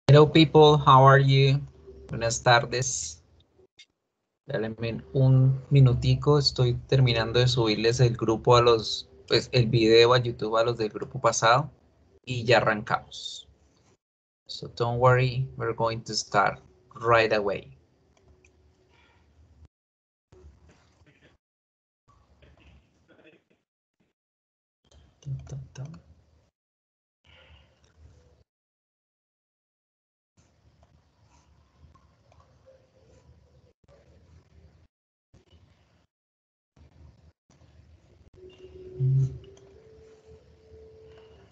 Hello people, how are you? Buenas tardes. Denme un minutico, estoy terminando de subirles el grupo a los, pues el video a YouTube a los del grupo pasado y ya arrancamos. So don't worry, we're going to start right away.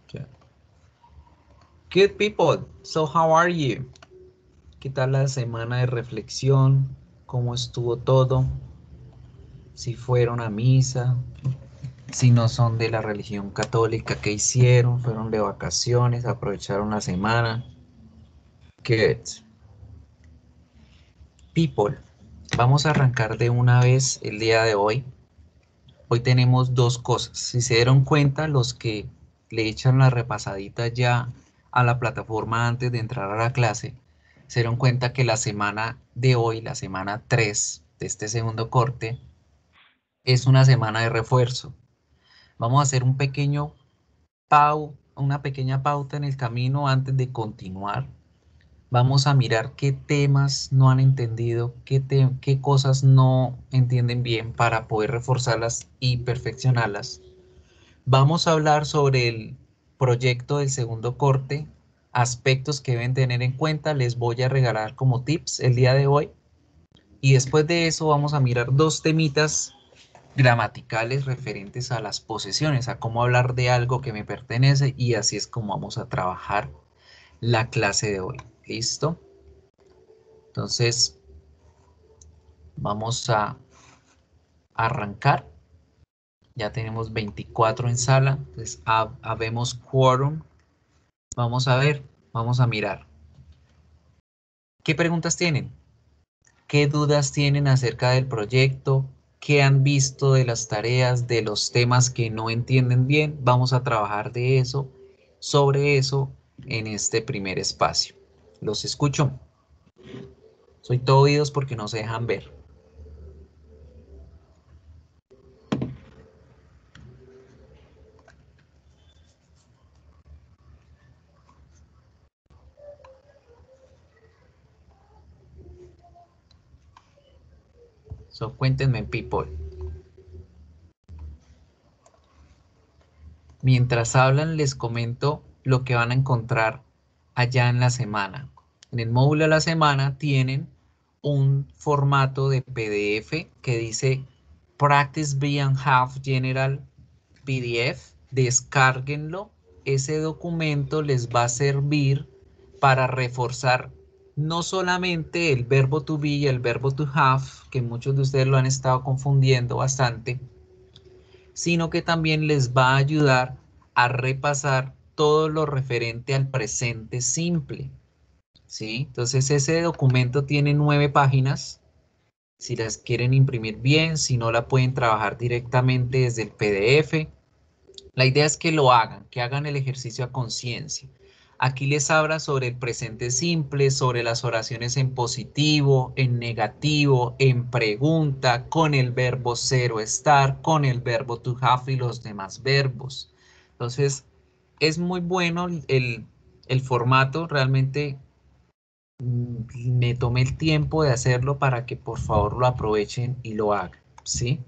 Okay. Good people, so how are you? ¿Qué tal la semana de reflexión? ¿Cómo estuvo todo? Si fueron a misa, si no son de la religión católica, ¿qué hicieron? ¿Fueron de vacaciones? ¿Aprovecharon la semana? Good. People, vamos a arrancar de una vez el día de hoy. Hoy tenemos dos cosas. Si se dieron cuenta, los que le echan la repasadita ya a la plataforma antes de entrar a la clase, se dieron cuenta que la semana de hoy, la semana 3 de este segundo corte, es una semana de refuerzo. Vamos a hacer una pequeña pauta en el camino antes de continuar. Vamos a mirar qué temas no han entendido, qué cosas no entienden bien para poder reforzarlas y perfeccionarlas. Vamos a hablar sobre el proyecto del segundo corte, aspectos que deben tener en cuenta. Les voy a regalar como tips el día de hoy. Y después de eso vamos a mirar dos temitas gramaticales referentes a las posesiones, a cómo hablar de algo que me pertenece, y así es como vamos a trabajar la clase de hoy. ¿Listo? Entonces, vamos a arrancar. Ya tenemos 24 en sala, entonces habemos quórum. Vamos a ver, vamos a mirar. ¿Qué preguntas tienen? ¿Qué dudas tienen acerca del proyecto? ¿Qué han visto de las tareas, de los temas que no entienden bien? Vamos a trabajar de eso, sobre eso, en este primer espacio. Los escucho. Soy todo oídos porque no se dejan ver. So, cuéntenme, people. Mientras hablan, les comento lo que van a encontrar allá en la semana. En el módulo de la semana tienen un formato de PDF que dice Practice Beyond Half General PDF. Descárguenlo. Ese documento les va a servir para reforzar no solamente el verbo to be y el verbo to have, que muchos de ustedes lo han estado confundiendo bastante, sino que también les va a ayudar a repasar todo lo referente al presente simple, ¿sí? Entonces ese documento tiene 9 páginas. Si las quieren imprimir bien, si no la pueden trabajar directamente desde el PDF. La idea es que lo hagan, que hagan el ejercicio a conciencia. Aquí les habla sobre el presente simple, sobre las oraciones en positivo, en negativo, en pregunta, con el verbo ser o estar, con el verbo to have y los demás verbos. Entonces, es muy bueno el formato, realmente me tomé el tiempo de hacerlo para que por favor lo aprovechen y lo hagan, ¿sí?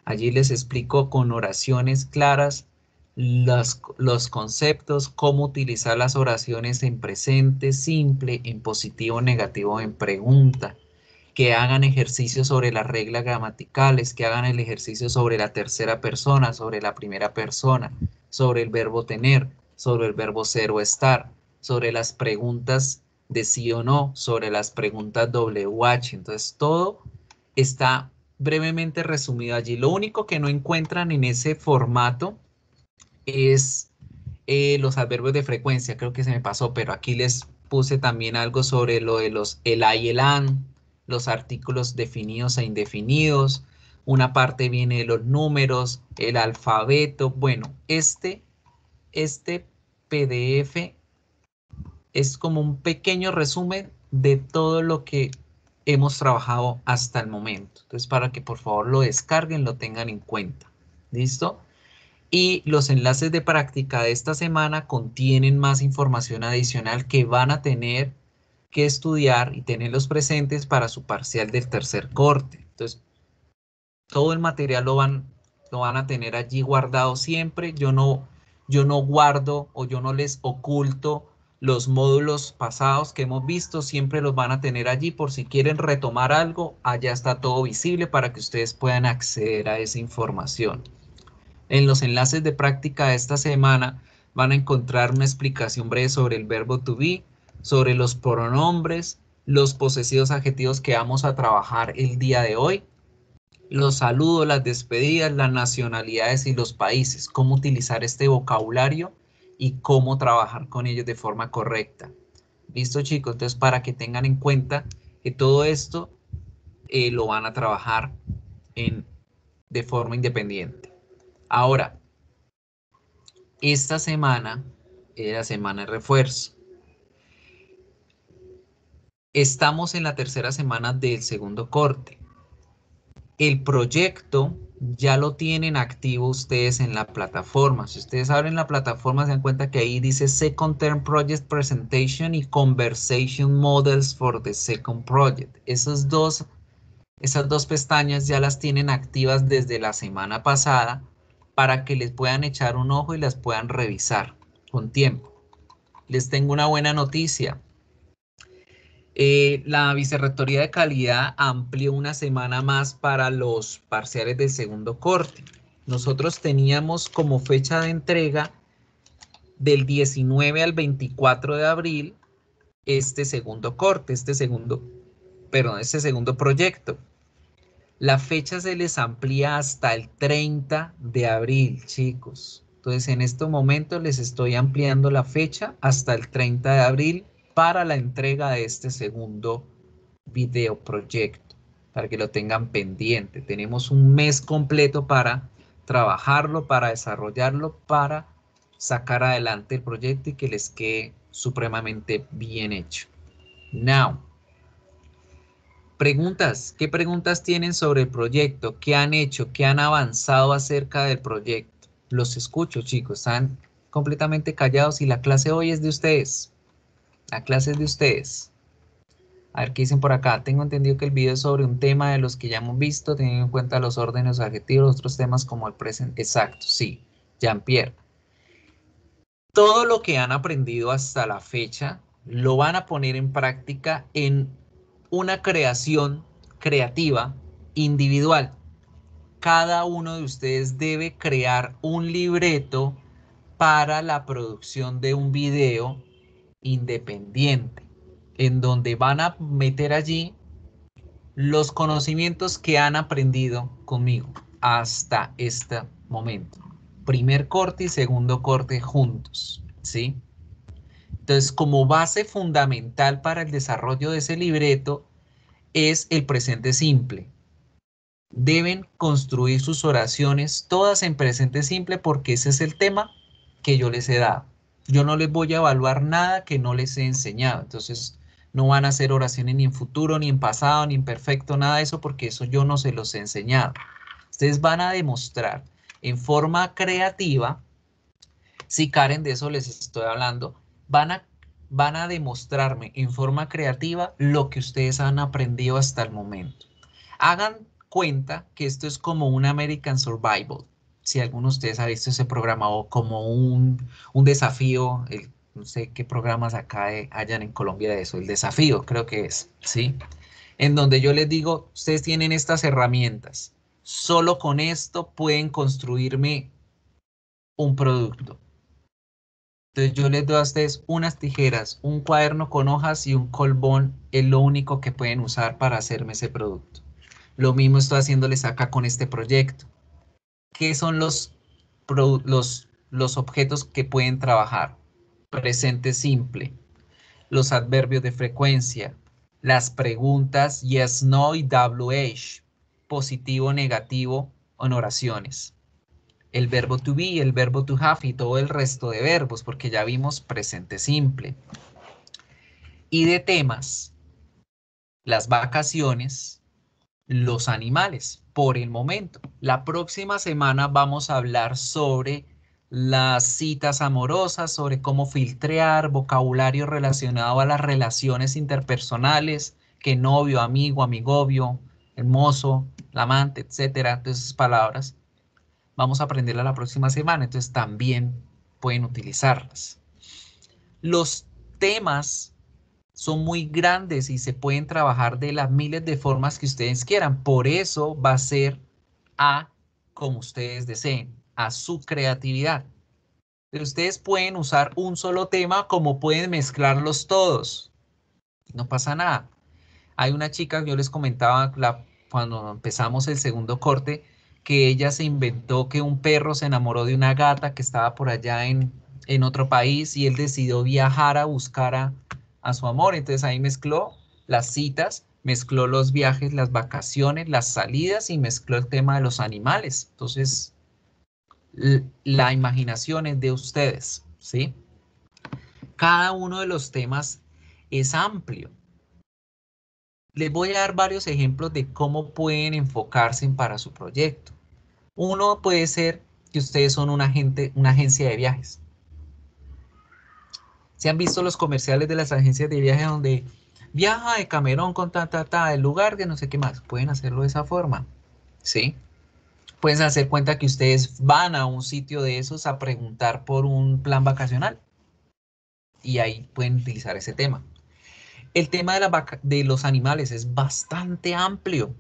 Allí les explico con oraciones claras los conceptos, cómo utilizar las oraciones en presente simple, en positivo, negativo, en pregunta, que hagan ejercicios sobre las reglas gramaticales, que hagan el ejercicio sobre la tercera persona, sobre la primera persona, sobre el verbo tener, sobre el verbo ser o estar, sobre las preguntas de sí o no, sobre las preguntas WH. Entonces todo está brevemente resumido allí. Lo único que no encuentran en ese formato es los adverbios de frecuencia. Creo que se me pasó, pero aquí les puse también algo sobre lo de los el y el an, los artículos definidos e indefinidos. Una parte viene de los números, el alfabeto. Bueno, este PDF es como un pequeño resumen de todo lo que hemos trabajado hasta el momento. Entonces, para que por favor lo descarguen, lo tengan en cuenta. ¿Listo? Y los enlaces de práctica de esta semana contienen más información adicional que van a tener que estudiar y tenerlos presentes para su parcial del tercer corte. Entonces, todo el material lo van a tener allí guardado siempre. Yo no guardo o yo no les oculto los módulos pasados que hemos visto, siempre los van a tener allí por si quieren retomar algo, allá está todo visible para que ustedes puedan acceder a esa información. En los enlaces de práctica de esta semana van a encontrar una explicación breve sobre el verbo to be, sobre los pronombres, los posesivos adjetivos que vamos a trabajar el día de hoy, los saludos, las despedidas, las nacionalidades y los países, cómo utilizar este vocabulario y cómo trabajar con ellos de forma correcta. ¿Listo, chicos? Entonces, para que tengan en cuenta que todo esto lo van a trabajar de forma independiente. Ahora, esta semana es la semana de refuerzo. Estamos en la tercera semana del segundo corte. El proyecto ya lo tienen activo ustedes en la plataforma. Si ustedes abren la plataforma, se dan cuenta que ahí dice Second Term Project Presentation y Conversation Models for the Second Project. Esas dos pestañas ya las tienen activas desde la semana pasada para que les puedan echar un ojo y las puedan revisar con tiempo. Les tengo una buena noticia. La Vicerrectoría de Calidad amplió una semana más para los parciales del segundo corte. Nosotros teníamos como fecha de entrega del 19 al 24 de abril este segundo corte, este segundo proyecto. La fecha se les amplía hasta el 30 de abril, chicos. Entonces, en estos momentos les estoy ampliando la fecha hasta el 30 de abril para la entrega de este segundo videoproyecto, para que lo tengan pendiente. Tenemos un mes completo para trabajarlo, para desarrollarlo, para sacar adelante el proyecto y que les quede supremamente bien hecho. Now, preguntas. ¿Qué preguntas tienen sobre el proyecto? ¿Qué han hecho? ¿Qué han avanzado acerca del proyecto? Los escucho, chicos. Están completamente callados y la clase hoy es de ustedes. La clase es de ustedes. A ver qué dicen por acá. Tengo entendido que el video es sobre un tema de los que ya hemos visto, teniendo en cuenta los órdenes adjetivos, otros temas como el present. Exacto, sí. Jean-Pierre. Todo lo que han aprendido hasta la fecha lo van a poner en práctica en una creación creativa individual. Cada uno de ustedes debe crear un libreto para la producción de un video independiente, en donde van a meter allí los conocimientos que han aprendido conmigo hasta este momento. Primer corte y segundo corte juntos, ¿sí? Entonces, como base fundamental para el desarrollo de ese libreto es el presente simple. Deben construir sus oraciones todas en presente simple porque ese es el tema que yo les he dado. Yo no les voy a evaluar nada que no les he enseñado. Entonces, no van a hacer oraciones ni en futuro, ni en pasado, ni en perfecto, nada de eso, porque eso yo no se los he enseñado. Ustedes van a demostrar en forma creativa, si Karen, de eso les estoy hablando, van a demostrarme en forma creativa lo que ustedes han aprendido hasta el momento. Hagan cuenta que esto es como un American Survival. Si alguno de ustedes ha visto ese programa o como un desafío, no sé qué programas acá hayan en Colombia de eso, el desafío creo que es, ¿sí? En donde yo les digo, ustedes tienen estas herramientas, solo con esto pueden construirme un producto. Entonces yo les doy a ustedes unas tijeras, un cuaderno con hojas y un colbón, es lo único que pueden usar para hacerme ese producto. Lo mismo estoy haciéndoles acá con este proyecto. ¿Qué son los objetos que pueden trabajar? Presente simple, los adverbios de frecuencia, las preguntas yes, no y WH, positivo, negativo en oraciones. El verbo to be, el verbo to have y todo el resto de verbos, porque ya vimos presente simple. Y de temas, las vacaciones, los animales, por el momento. La próxima semana vamos a hablar sobre las citas amorosas, sobre cómo filtrar, vocabulario relacionado a las relaciones interpersonales, que novio, amigo, amigovio, el mozo, la amante, etcétera, todas esas palabras. Vamos a aprenderla la próxima semana, entonces también pueden utilizarlas. Los temas son muy grandes y se pueden trabajar de las miles de formas que ustedes quieran. Por eso va a ser a como ustedes deseen, a su creatividad. Pero ustedes pueden usar un solo tema como pueden mezclarlos todos. No pasa nada. Hay una chica que yo les comentaba cuando empezamos el segundo corte, que ella se inventó que un perro se enamoró de una gata que estaba por allá en otro país y él decidió viajar a buscar a su amor. Entonces ahí mezcló las citas, mezcló los viajes, las vacaciones, las salidas y mezcló el tema de los animales. Entonces, la imaginación es de ustedes, ¿sí? Cada uno de los temas es amplio. Les voy a dar varios ejemplos de cómo pueden enfocarse para su proyecto. Uno puede ser que ustedes son una agencia de viajes. ¿Se han visto los comerciales de las agencias de viajes donde viaja de Camerón con el lugar de no sé qué más? Pueden hacerlo de esa forma, ¿sí? Pueden hacer cuenta que ustedes van a un sitio de esos a preguntar por un plan vacacional y ahí pueden utilizar ese tema. El tema de los animales es bastante amplio.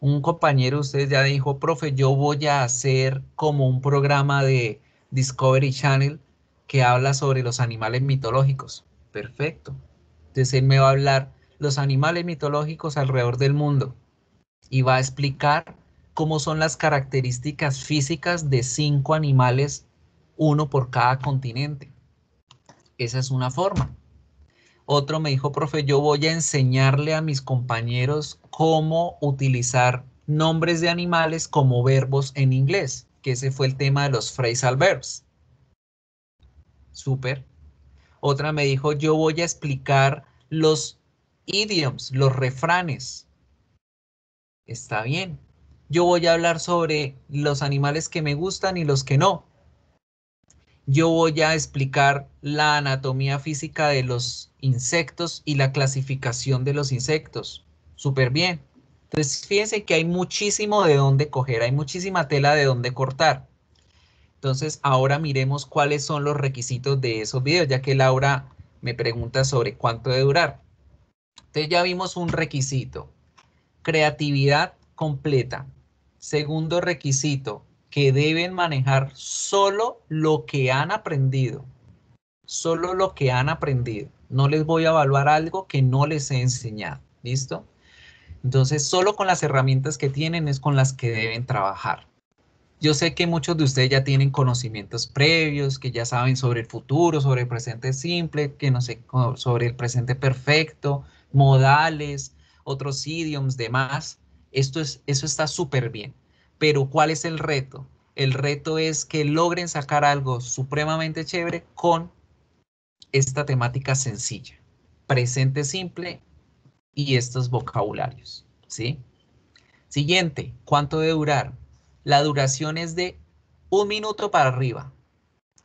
Un compañero de ustedes ya dijo, profe, yo voy a hacer como un programa de Discovery Channel que habla sobre los animales mitológicos. Perfecto. Entonces él me va a hablar los animales mitológicos alrededor del mundo y va a explicar cómo son las características físicas de 5 animales, uno por cada continente. Esa es una forma. Otro me dijo, profe, yo voy a enseñarle a mis compañeros cómo utilizar nombres de animales como verbos en inglés, que ese fue el tema de los phrasal verbs. Súper. Otra me dijo, yo voy a explicar los idioms, los refranes. Está bien. Yo voy a hablar sobre los animales que me gustan y los que no. Yo voy a explicar la anatomía física de los insectos y la clasificación de los insectos. Súper bien. Entonces, fíjense que hay muchísimo de dónde coger, hay muchísima tela de dónde cortar. Entonces, ahora miremos cuáles son los requisitos de esos videos, ya que Laura me pregunta sobre cuánto debe durar. Entonces, ya vimos un requisito. Creatividad completa. Segundo requisito, que deben manejar solo lo que han aprendido. Solo lo que han aprendido. No les voy a evaluar algo que no les he enseñado. ¿Listo? Entonces, solo con las herramientas que tienen es con las que deben trabajar. Yo sé que muchos de ustedes ya tienen conocimientos previos, que ya saben sobre el futuro, sobre el presente simple, que no sé, sobre el presente perfecto, modales, otros idioms, demás. Eso está súper bien. Pero ¿cuál es el reto? El reto es que logren sacar algo supremamente chévere con esta temática sencilla. Presente simple y estos vocabularios, ¿sí? Siguiente, ¿cuánto debe durar? La duración es de 1 minuto para arriba,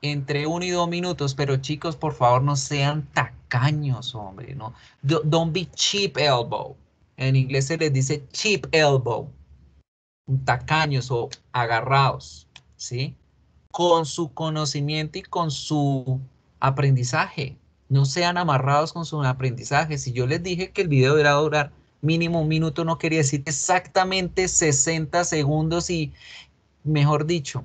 entre 1 y 2 minutos, pero chicos, por favor, no sean tacaños, hombre, ¿no? Don't be cheap elbow. En inglés se les dice cheap elbow, tacaños o agarrados, ¿sí? Con su conocimiento y con su aprendizaje. No sean amarrados con su aprendizaje. Si yo les dije que el video deberá durar mínimo 1 minuto, no quería decir exactamente 60 segundos y, mejor dicho,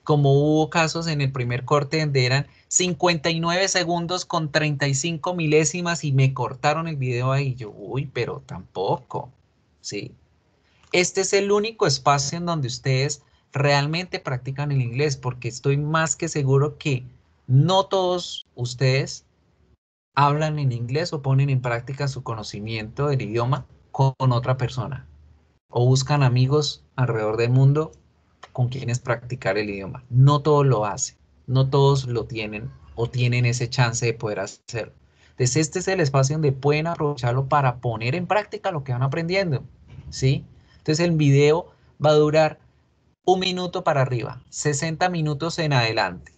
como hubo casos en el primer corte donde eran 59 segundos con 35 milésimas y me cortaron el video ahí. Yo, uy, pero tampoco, ¿sí? Este es el único espacio en donde ustedes realmente practican el inglés, porque estoy más que seguro que no todos ustedes hablan en inglés o ponen en práctica su conocimiento del idioma con otra persona o buscan amigos alrededor del mundo con quienes practicar el idioma. No todos lo hacen, no todos lo tienen o tienen ese chance de poder hacerlo. Entonces este es el espacio donde pueden aprovecharlo para poner en práctica lo que van aprendiendo, ¿sí? Entonces el video va a durar 1 minuto para arriba, 60 minutos en adelante.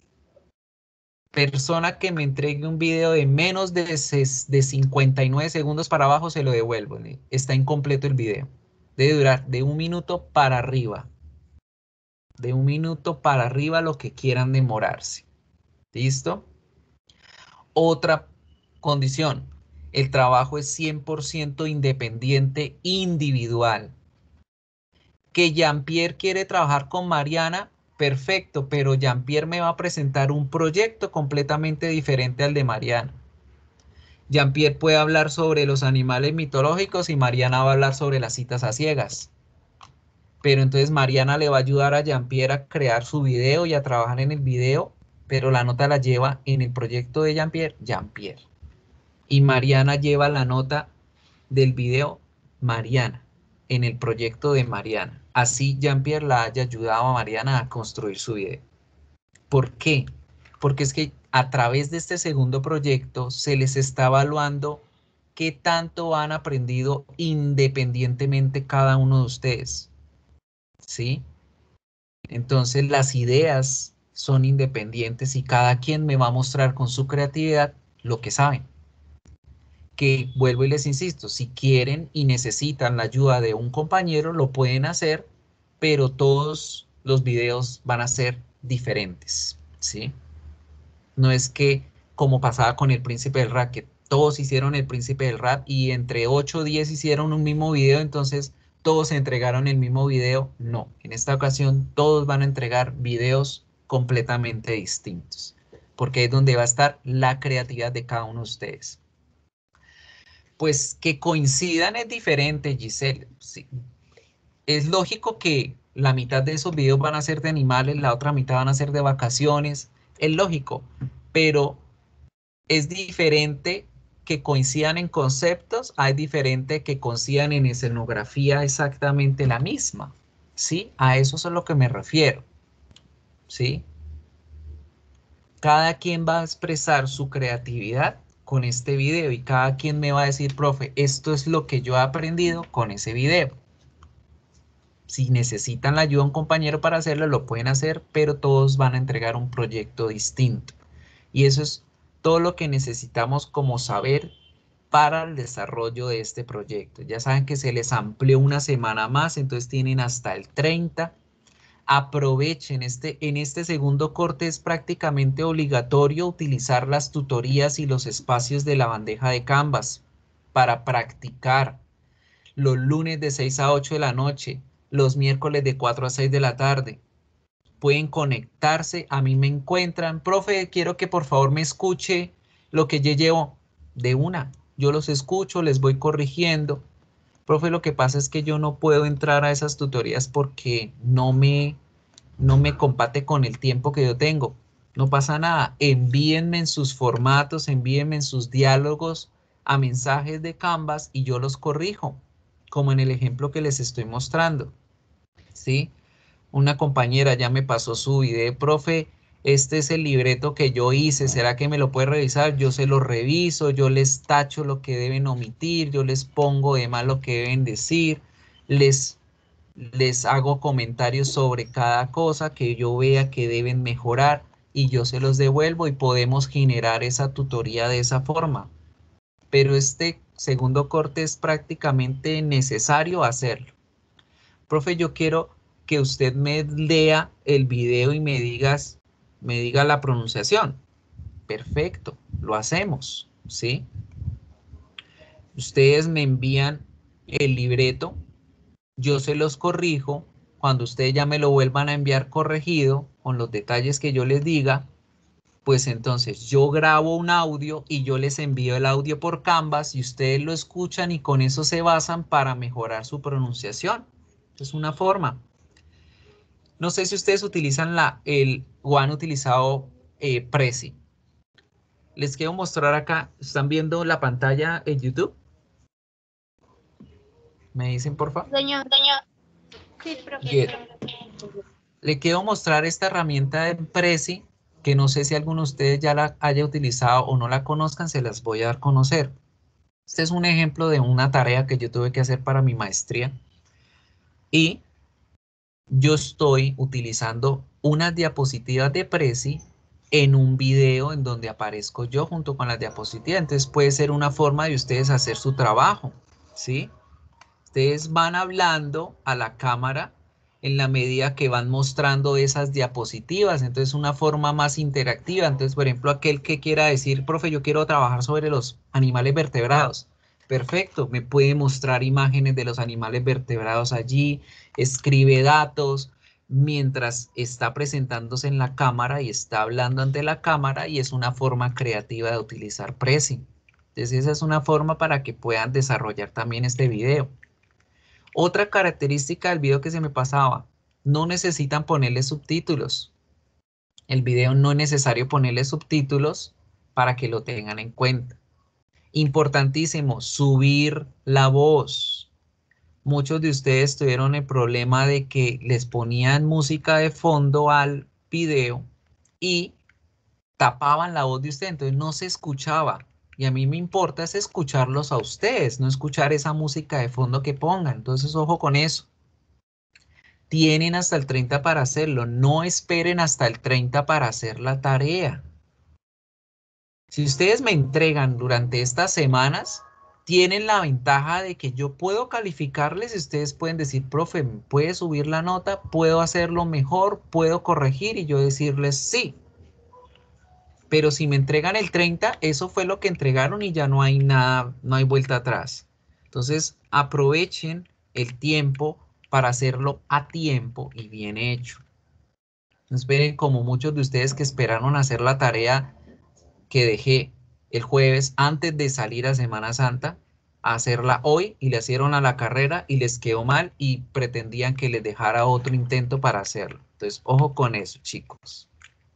Persona que me entregue un video de menos de 59 segundos para abajo, se lo devuelvo. Está incompleto el video. Debe durar de 1 minuto para arriba. De 1 minuto para arriba lo que quieran demorarse. ¿Listo? Otra condición. El trabajo es 100% independiente, individual. Que Jean-Pierre quiere trabajar con Mariana, perfecto, pero Jean-Pierre me va a presentar un proyecto completamente diferente al de Mariana. Jean-Pierre puede hablar sobre los animales mitológicos y Mariana va a hablar sobre las citas a ciegas. Pero entonces Mariana le va a ayudar a Jean-Pierre a crear su video y a trabajar en el video, pero la nota la lleva en el proyecto de Jean-Pierre, Jean-Pierre. Y Mariana lleva la nota del video, Mariana, en el proyecto de Mariana. Así Jean-Pierre la haya ayudado a Mariana a construir su video. ¿Por qué? Porque es que a través de este segundo proyecto se les está evaluando qué tanto han aprendido independientemente cada uno de ustedes. ¿Sí? Entonces las ideas son independientes y cada quien me va a mostrar con su creatividad lo que saben. Que vuelvo y les insisto, si quieren y necesitan la ayuda de un compañero, lo pueden hacer, pero todos los videos van a ser diferentes, ¿sí? No es que, como pasaba con el Príncipe del Rap, que todos hicieron el Príncipe del Rap y entre 8 o 10 hicieron un mismo video, entonces todos se entregaron el mismo video. No, en esta ocasión todos van a entregar videos completamente distintos, porque es donde va a estar la creatividad de cada uno de ustedes. Pues que coincidan es diferente, Giselle. Sí. Es lógico que la mitad de esos videos van a ser de animales, la otra mitad van a ser de vacaciones. Es lógico, pero es diferente que coincidan en conceptos, es diferente que coincidan en escenografía exactamente la misma. ¿Sí? A eso es a lo que me refiero. ¿Sí? Cada quien va a expresar su creatividad con este video y cada quien me va a decir, profe, esto es lo que yo he aprendido con ese video. Si necesitan la ayuda de un compañero para hacerlo, lo pueden hacer, pero todos van a entregar un proyecto distinto. Y eso es todo lo que necesitamos como saber para el desarrollo de este proyecto. Ya saben que se les amplió una semana más, entonces tienen hasta el 30. Aprovechen, en este segundo corte es prácticamente obligatorio utilizar las tutorías y los espacios de la bandeja de Canvas para practicar los lunes de 6 a 8 de la noche, los miércoles de 4 a 6 de la tarde. Pueden conectarse, a mí me encuentran, profe, quiero que por favor me escuche lo que yo llevo de una. Yo los escucho, les voy corrigiendo. Profe, lo que pasa es que yo no puedo entrar a esas tutorías porque no me compate con el tiempo que yo tengo. No pasa nada. Envíenme en sus formatos, envíenme en sus diálogos a mensajes de Canvas y yo los corrijo, como en el ejemplo que les estoy mostrando. ¿Sí? Una compañera ya me pasó su video, profe, este es el libreto que yo hice, ¿será que me lo puede revisar? Yo se lo reviso, yo les tacho lo que deben omitir, yo les pongo de más lo que deben decir, les hago comentarios sobre cada cosa que yo vea que deben mejorar y yo se los devuelvo y podemos generar esa tutoría de esa forma. Pero este segundo corte es prácticamente necesario hacerlo. Profe, yo quiero que usted me lea el video y me diga la pronunciación. Perfecto, lo hacemos, ¿sí? Ustedes me envían el libreto, yo se los corrijo, cuando ustedes ya me lo vuelvan a enviar corregido, con los detalles que yo les diga, pues entonces yo grabo un audio y yo les envío el audio por Canvas y ustedes lo escuchan y con eso se basan para mejorar su pronunciación. Es una forma. No sé si ustedes utilizan o han utilizado Prezi. Les quiero mostrar acá. ¿Están viendo la pantalla en YouTube? ¿Me dicen, por favor? Señor. Sí, profe. Bien. Le quiero mostrar esta herramienta de Prezi que no sé si alguno de ustedes ya la haya utilizado o no la conozcan, se las voy a dar a conocer. Este es un ejemplo de una tarea que yo tuve que hacer para mi maestría y yo estoy utilizando unas diapositivas de Prezi en un video en donde aparezco yo junto con las diapositivas. Entonces puede ser una forma de ustedes hacer su trabajo, ¿sí? Ustedes van hablando a la cámara en la medida que van mostrando esas diapositivas. Entonces una forma más interactiva. Entonces, por ejemplo, aquel que quiera decir, profe, yo quiero trabajar sobre los animales vertebrados. Perfecto, me puede mostrar imágenes de los animales vertebrados allí, escribe datos mientras está presentándose en la cámara y está hablando ante la cámara, y es una forma creativa de utilizar Prezi. Entonces esa es una forma para que puedan desarrollar también este video. Otra característica del video que se me pasaba, no necesitan ponerle subtítulos. El video no es necesario ponerle subtítulos para que lo tengan en cuenta. Importantísimo, subir la voz. Muchos de ustedes tuvieron el problema de que les ponían música de fondo al video y tapaban la voz de usted, entonces no se escuchaba. Y a mí me importa es escucharlos a ustedes, no escuchar esa música de fondo que pongan. Entonces, ojo con eso. Tienen hasta el 30 para hacerlo. No esperen hasta el 30 para hacer la tarea. Si ustedes me entregan durante estas semanas, tienen la ventaja de que yo puedo calificarles y ustedes pueden decir, profe, ¿me puede subir la nota? ¿Puedo hacerlo mejor? ¿Puedo corregir? Y yo decirles sí. Pero si me entregan el 30, eso fue lo que entregaron y ya no hay nada, no hay vuelta atrás. Entonces, aprovechen el tiempo para hacerlo a tiempo y bien hecho. No esperen como muchos de ustedes que esperaron hacer la tarea que dejé el jueves antes de salir a Semana Santa, a hacerla hoy y le hicieron a la carrera y les quedó mal y pretendían que les dejara otro intento para hacerlo. Entonces, ojo con eso, chicos.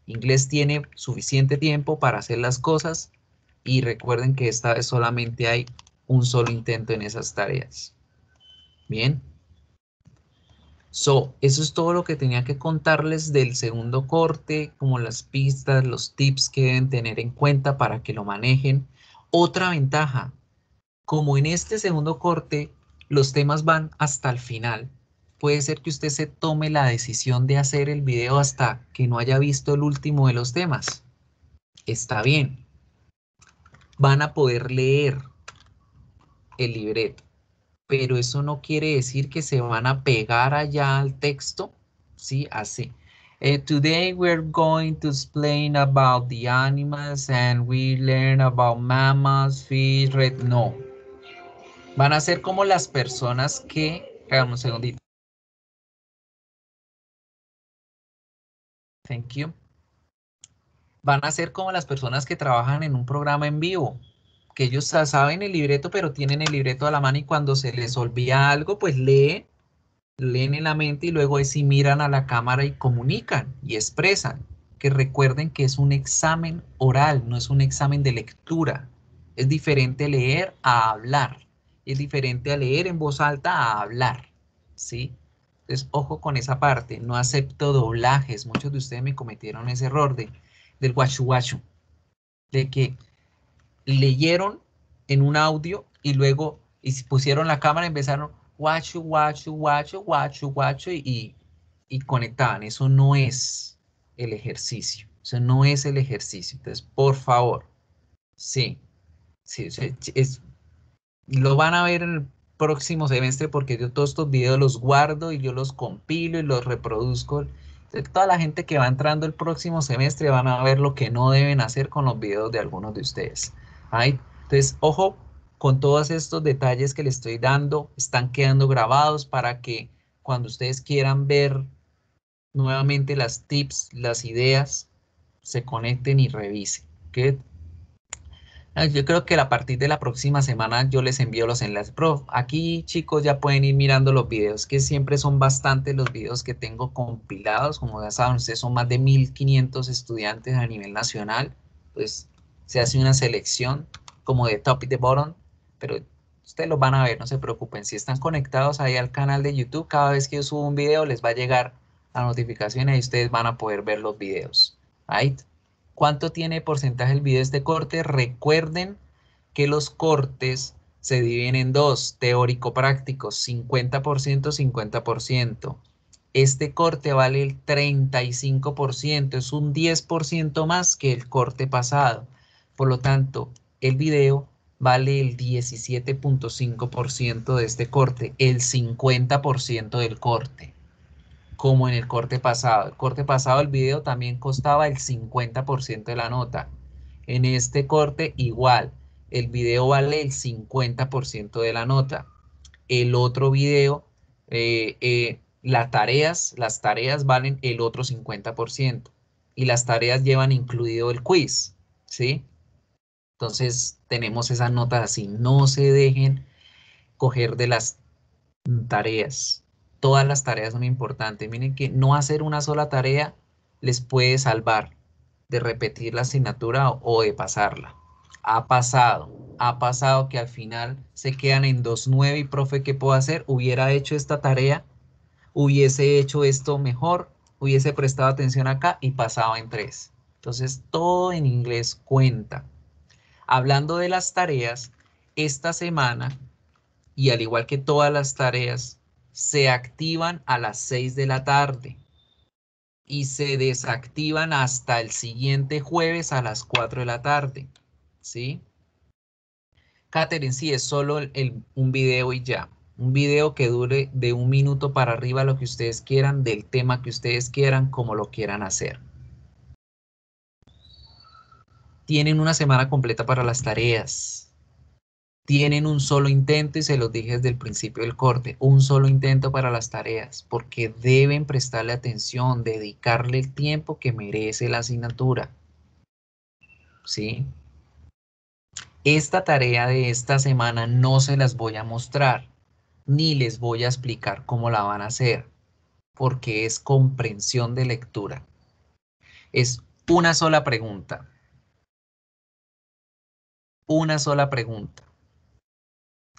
Inglés tiene suficiente tiempo para hacer las cosas y recuerden que esta vez solamente hay un solo intento en esas tareas. Bien. Eso es todo lo que tenía que contarles del segundo corte, como las pistas, los tips que deben tener en cuenta para que lo manejen. Otra ventaja, como en este segundo corte los temas van hasta el final, puede ser que usted se tome la decisión de hacer el video hasta que no haya visto el último de los temas. Está bien. Van a poder leer el libreto, pero eso no quiere decir que se van a pegar allá al texto, ¿sí? Así. Today we're going to explain about the animals and we learn about mammals, fish, red. No. Van a ser como las personas que... Espérame un segundito. Thank you. Van a ser como las personas que trabajan en un programa en vivo, que ellos saben el libreto, pero tienen el libreto a la mano y cuando se les olvida algo, pues leen en la mente y luego sí miran a la cámara y comunican y expresan. Que recuerden que es un examen oral, no es un examen de lectura. Es diferente leer a hablar. Es diferente a leer en voz alta a hablar, ¿sí? Entonces, ojo con esa parte. No acepto doblajes. Muchos de ustedes me cometieron ese error del guachu guachu, de que leyeron en un audio y luego pusieron la cámara y empezaron guachu, guachu, guachu, guachu, guachu y conectaban. Eso no es el ejercicio. Eso no es el ejercicio. Entonces, por favor, sí, sí, lo van a ver en el próximo semestre porque yo todos estos videos los guardo y yo los compilo y los reproduzco. Entonces, toda la gente que va entrando el próximo semestre van a ver lo que no deben hacer con los videos de algunos de ustedes. ¿Ay? Entonces, ojo con todos estos detalles que les estoy dando, están quedando grabados para que cuando ustedes quieran ver nuevamente las tips, las ideas, se conecten y revisen. ¿Ok? Yo creo que a partir de la próxima semana yo les envío los enlaces. Prof, aquí chicos ya pueden ir mirando los videos, que siempre son bastantes los videos que tengo compilados. Como ya saben, ustedes son más de 1500 estudiantes a nivel nacional. Pues se hace una selección como de top y de bottom, pero ustedes los van a ver, no se preocupen. Si están conectados ahí al canal de YouTube, cada vez que yo subo un video les va a llegar la notificación y ustedes van a poder ver los videos. Right? ¿Cuánto tiene porcentaje el video de este corte? Recuerden que los cortes se dividen en dos, teórico-prácticos, 50%, 50%. Este corte vale el 35%, es un 10% más que el corte pasado. Por lo tanto, el video vale el 17.5% de este corte, el 50% del corte, como en el corte pasado. El corte pasado, el video también costaba el 50% de la nota. En este corte, igual, el video vale el 50% de la nota. El otro video, las tareas valen el otro 50%. Y las tareas llevan incluido el quiz, ¿sí? Entonces, tenemos esas notas así. No se dejen coger de las tareas. Todas las tareas son importantes. Miren que no hacer una sola tarea les puede salvar de repetir la asignatura o de pasarla. Ha pasado que al final se quedan en 2.9 y profe, ¿qué puedo hacer? Hubiera hecho esta tarea, hubiese hecho esto mejor, hubiese prestado atención acá y pasaba en 3. Entonces todo en inglés cuenta. Hablando de las tareas, esta semana, y al igual que todas las tareas, se activan a las 6 de la tarde y se desactivan hasta el siguiente jueves a las 4 de la tarde, ¿sí? Katherine, sí, es solo un video y ya. Un video que dure de 1 minuto para arriba, lo que ustedes quieran, del tema que ustedes quieran, como lo quieran hacer. Tienen una semana completa para las tareas. Tienen un solo intento y se los dije desde el principio del corte, un solo intento para las tareas, porque deben prestarle atención, dedicarle el tiempo que merece la asignatura. ¿Sí? Esta tarea de esta semana no se las voy a mostrar, ni les voy a explicar cómo la van a hacer, porque es comprensión de lectura. Es una sola pregunta,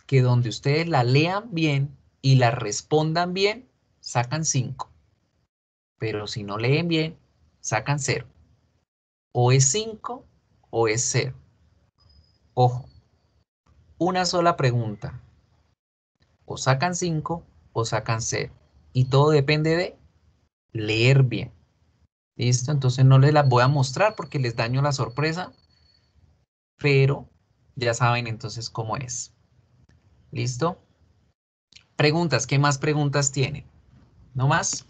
que donde ustedes la lean bien y la respondan bien, sacan 5. Pero si no leen bien, sacan 0. O es 5 o es 0. Ojo, una sola pregunta. O sacan 5 o sacan 0. Y todo depende de leer bien. ¿Listo? Entonces no les las voy a mostrar porque les daño la sorpresa, pero ya saben entonces cómo es. ¿Listo? Preguntas, ¿qué más preguntas tienen? ¿No más?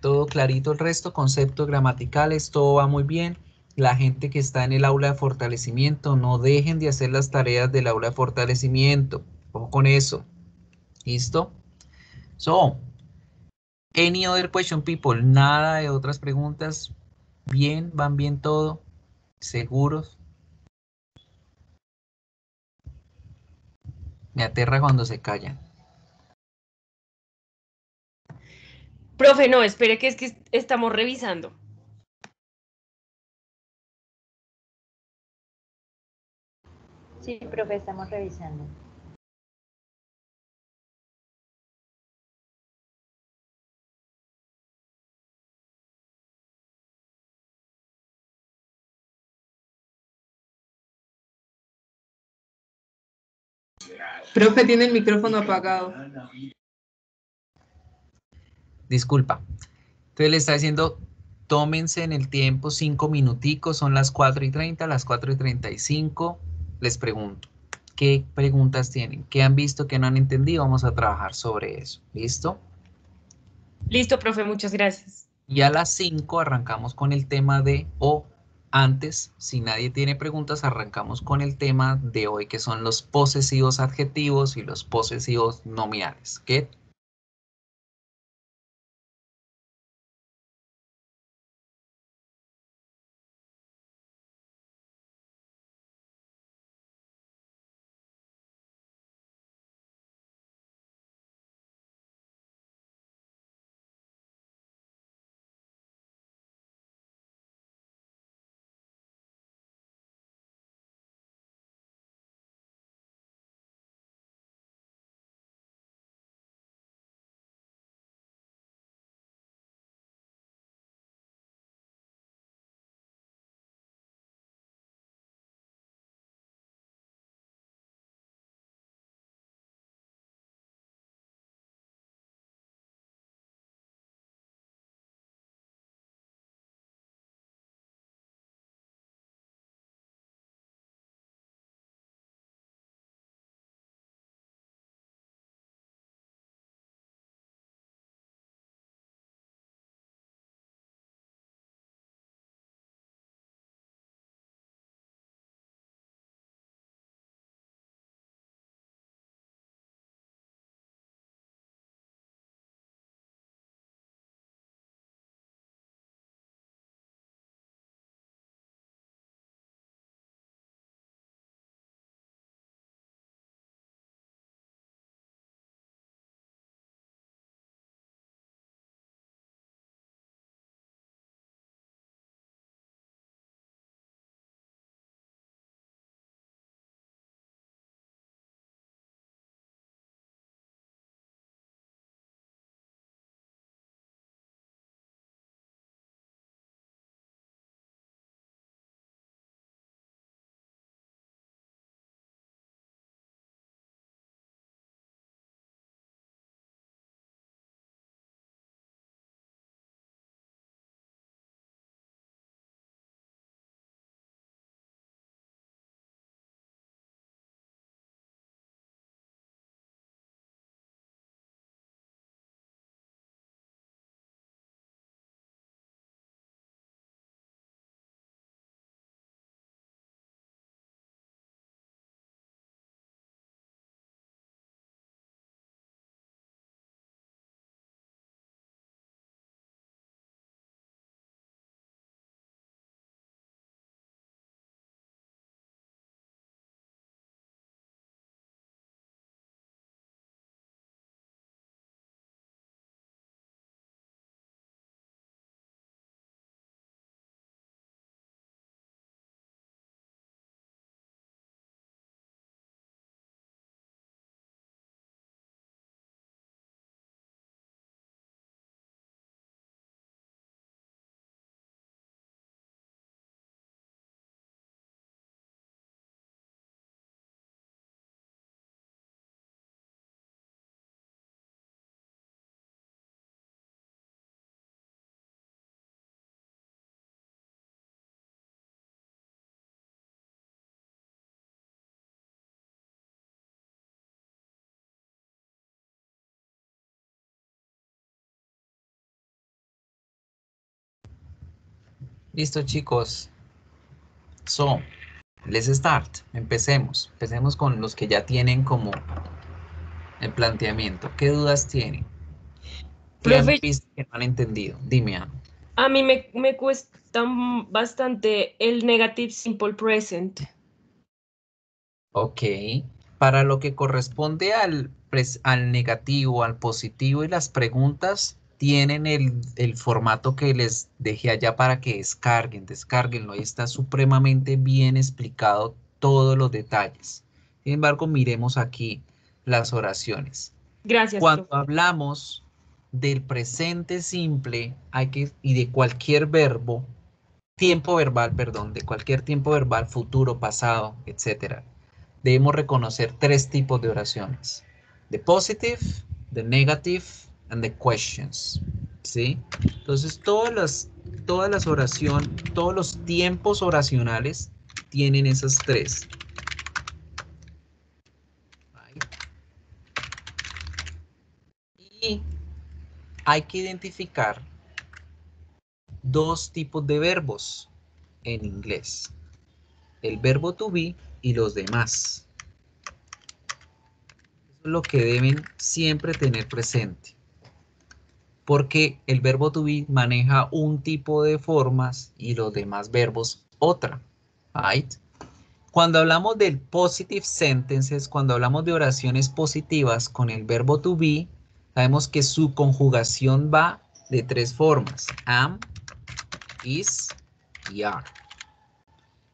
Todo clarito el resto, conceptos gramaticales, todo va muy bien. La gente que está en el aula de fortalecimiento, no dejen de hacer las tareas del aula de fortalecimiento. Ojo con eso. ¿Listo? So, any other question, people? Nada de otras preguntas. Bien, van bien todo. Seguros. Me aterra cuando se callan. Profe, no, espere que es que estamos revisando. Sí, profe, estamos revisando. Profe, tiene el micrófono apagado. Disculpa. Entonces le está diciendo, tómense en el tiempo 5 minuticos, son las 4:30, las 4:35. Les pregunto, ¿qué preguntas tienen? ¿Qué han visto que no han entendido? Vamos a trabajar sobre eso. ¿Listo? Listo, profe, muchas gracias. Y a las 5 arrancamos con el tema o antes, si nadie tiene preguntas, arrancamos con el tema de hoy, que son los posesivos adjetivos y los posesivos nominales. ¿Qué? Listo, chicos. So, let's start. Empecemos. Empecemos con los que ya tienen como el planteamiento. ¿Qué dudas tienen? ¿Qué han Profe, visto que no han entendido? Dime, Ana. a mí me cuesta bastante el negative simple present. Ok. Para lo que corresponde al negativo, al positivo y las preguntas, tienen el formato que les dejé allá para que descarguen. Descárguenlo. Ahí está supremamente bien explicado todos los detalles. Sin embargo, miremos aquí las oraciones. Gracias, Cuando profe. hablamos del presente simple y de cualquier verbo, tiempo verbal, perdón, de cualquier tiempo verbal, futuro, pasado, etcétera, debemos reconocer tres tipos de oraciones: the positive, the negative, and the questions. ¿Sí? Entonces, todas las oraciones, todos los tiempos oracionales tienen esas tres. Y hay que identificar dos tipos de verbos en inglés: el verbo to be y los demás. Eso es lo que deben siempre tener presente, porque el verbo to be maneja un tipo de formas y los demás verbos otra. Right? Cuando hablamos del positive sentences, cuando hablamos de oraciones positivas con el verbo to be, sabemos que su conjugación va de tres formas: am, is y are.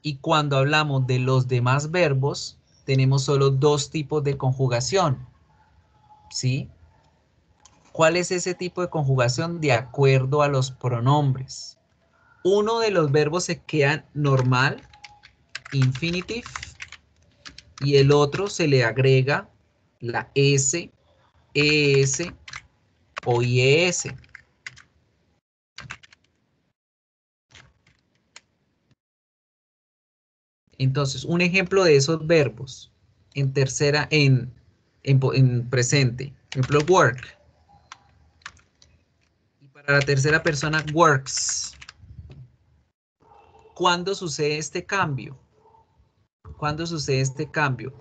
Y cuando hablamos de los demás verbos, tenemos solo dos tipos de conjugación. ¿Sí? ¿Cuál es ese tipo de conjugación? De acuerdo a los pronombres. Uno de los verbos se queda normal, infinitive, y el otro se le agrega la S, ES o IES. Entonces, un ejemplo de esos verbos en presente, ejemplo, work. Y para la tercera persona, works. ¿Cuándo sucede este cambio? ¿Cuándo sucede este cambio?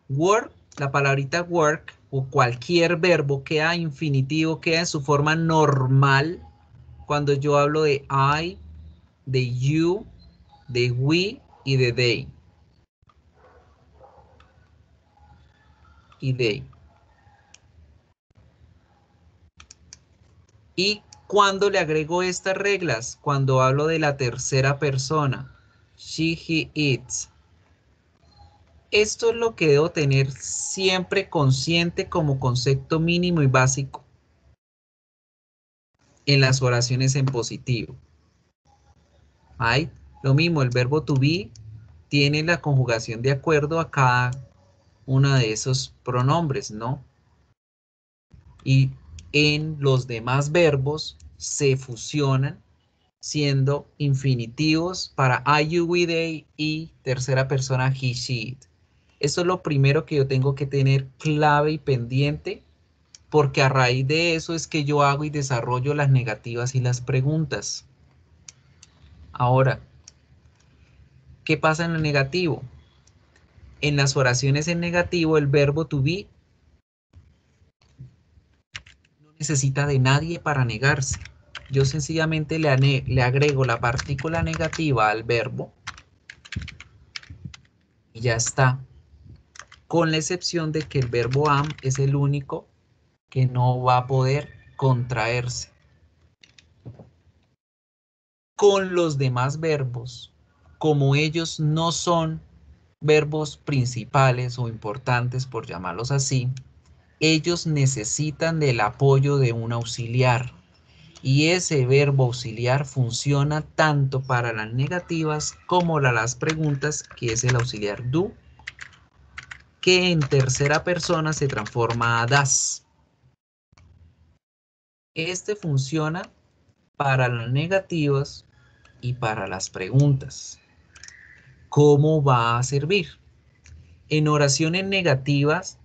Work, la palabrita work o cualquier verbo queda infinitivo, queda en su forma normal cuando yo hablo de I, de you, de we y de they. Y they. Y cuando le agrego estas reglas, cuando hablo de la tercera persona, she, he, it. Esto es lo que debo tener siempre consciente como concepto mínimo y básico en las oraciones en positivo. ¿Ay? Lo mismo, el verbo to be tiene la conjugación de acuerdo a cada uno de esos pronombres, ¿no? Y en los demás verbos se fusionan siendo infinitivos para I, you, we, they y tercera persona he, she, it. Eso es lo primero que yo tengo que tener clave y pendiente, porque a raíz de eso es que yo hago y desarrollo las negativas y las preguntas. Ahora, ¿qué pasa en lo negativo? En las oraciones en negativo, el verbo to be no necesita de nadie para negarse. Yo sencillamente le agrego la partícula negativa al verbo y ya está. Con la excepción de que el verbo am es el único que no va a poder contraerse. Con los demás verbos, como ellos no son verbos principales o importantes, por llamarlos así, ellos necesitan del apoyo de un auxiliar. Y ese verbo auxiliar funciona tanto para las negativas como para las preguntas, que es el auxiliar do, que en tercera persona se transforma a das. Este funciona para las negativas y para las preguntas. ¿Cómo va a servir? En oraciones negativas,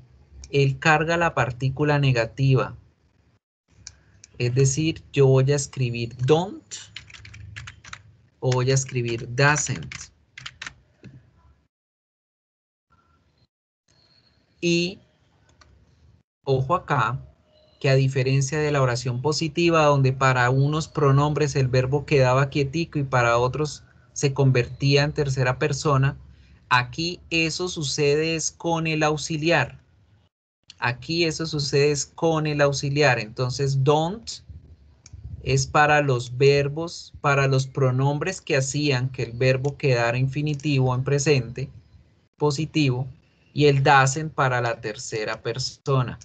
él carga la partícula negativa. Es decir, yo voy a escribir don't o voy a escribir doesn't. Y ojo acá, que a diferencia de la oración positiva, donde para unos pronombres el verbo quedaba quietico y para otros se convertía en tercera persona, aquí eso sucede es con el auxiliar. Aquí eso sucede es con el auxiliar. Entonces, don't es para los verbos, para los pronombres que hacían que el verbo quedara infinitivo en presente, positivo, y el doesn't para la tercera persona.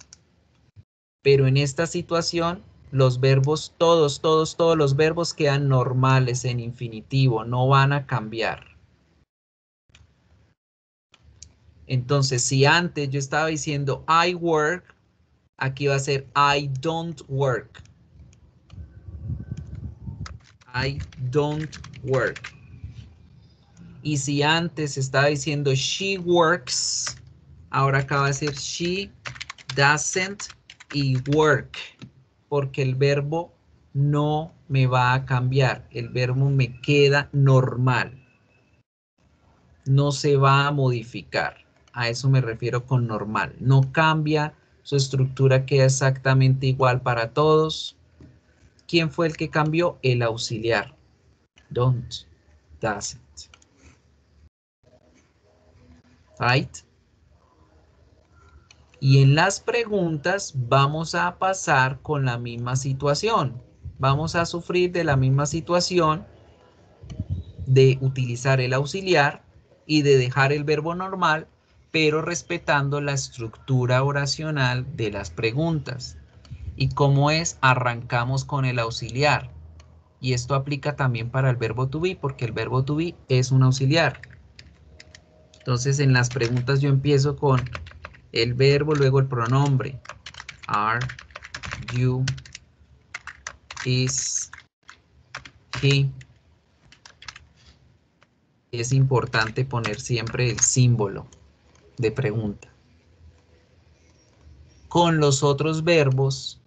Pero en esta situación, los verbos, todos los verbos quedan normales en infinitivo, no van a cambiar. Entonces, si antes yo estaba diciendo I work, aquí va a ser I don't work. I don't work. Y si antes estaba diciendo she works, ahora acá va a ser she doesn't y work, porque el verbo no me va a cambiar, el verbo me queda normal, no se va a modificar, a eso me refiero con normal, no cambia, su estructura queda exactamente igual para todos. ¿Quién fue el que cambió? El auxiliar, don't, doesn't. Right? Y en las preguntas vamos a pasar con la misma situación. Vamos a sufrir de la misma situación de utilizar el auxiliar y de dejar el verbo normal, pero respetando la estructura oracional de las preguntas. Y como es, arrancamos con el auxiliar. Y esto aplica también para el verbo to be, porque el verbo to be es un auxiliar. Entonces en las preguntas yo empiezo con el verbo, luego el pronombre. Are, you, is, he. Es importante poner siempre el símbolo de pregunta. Con los otros verbos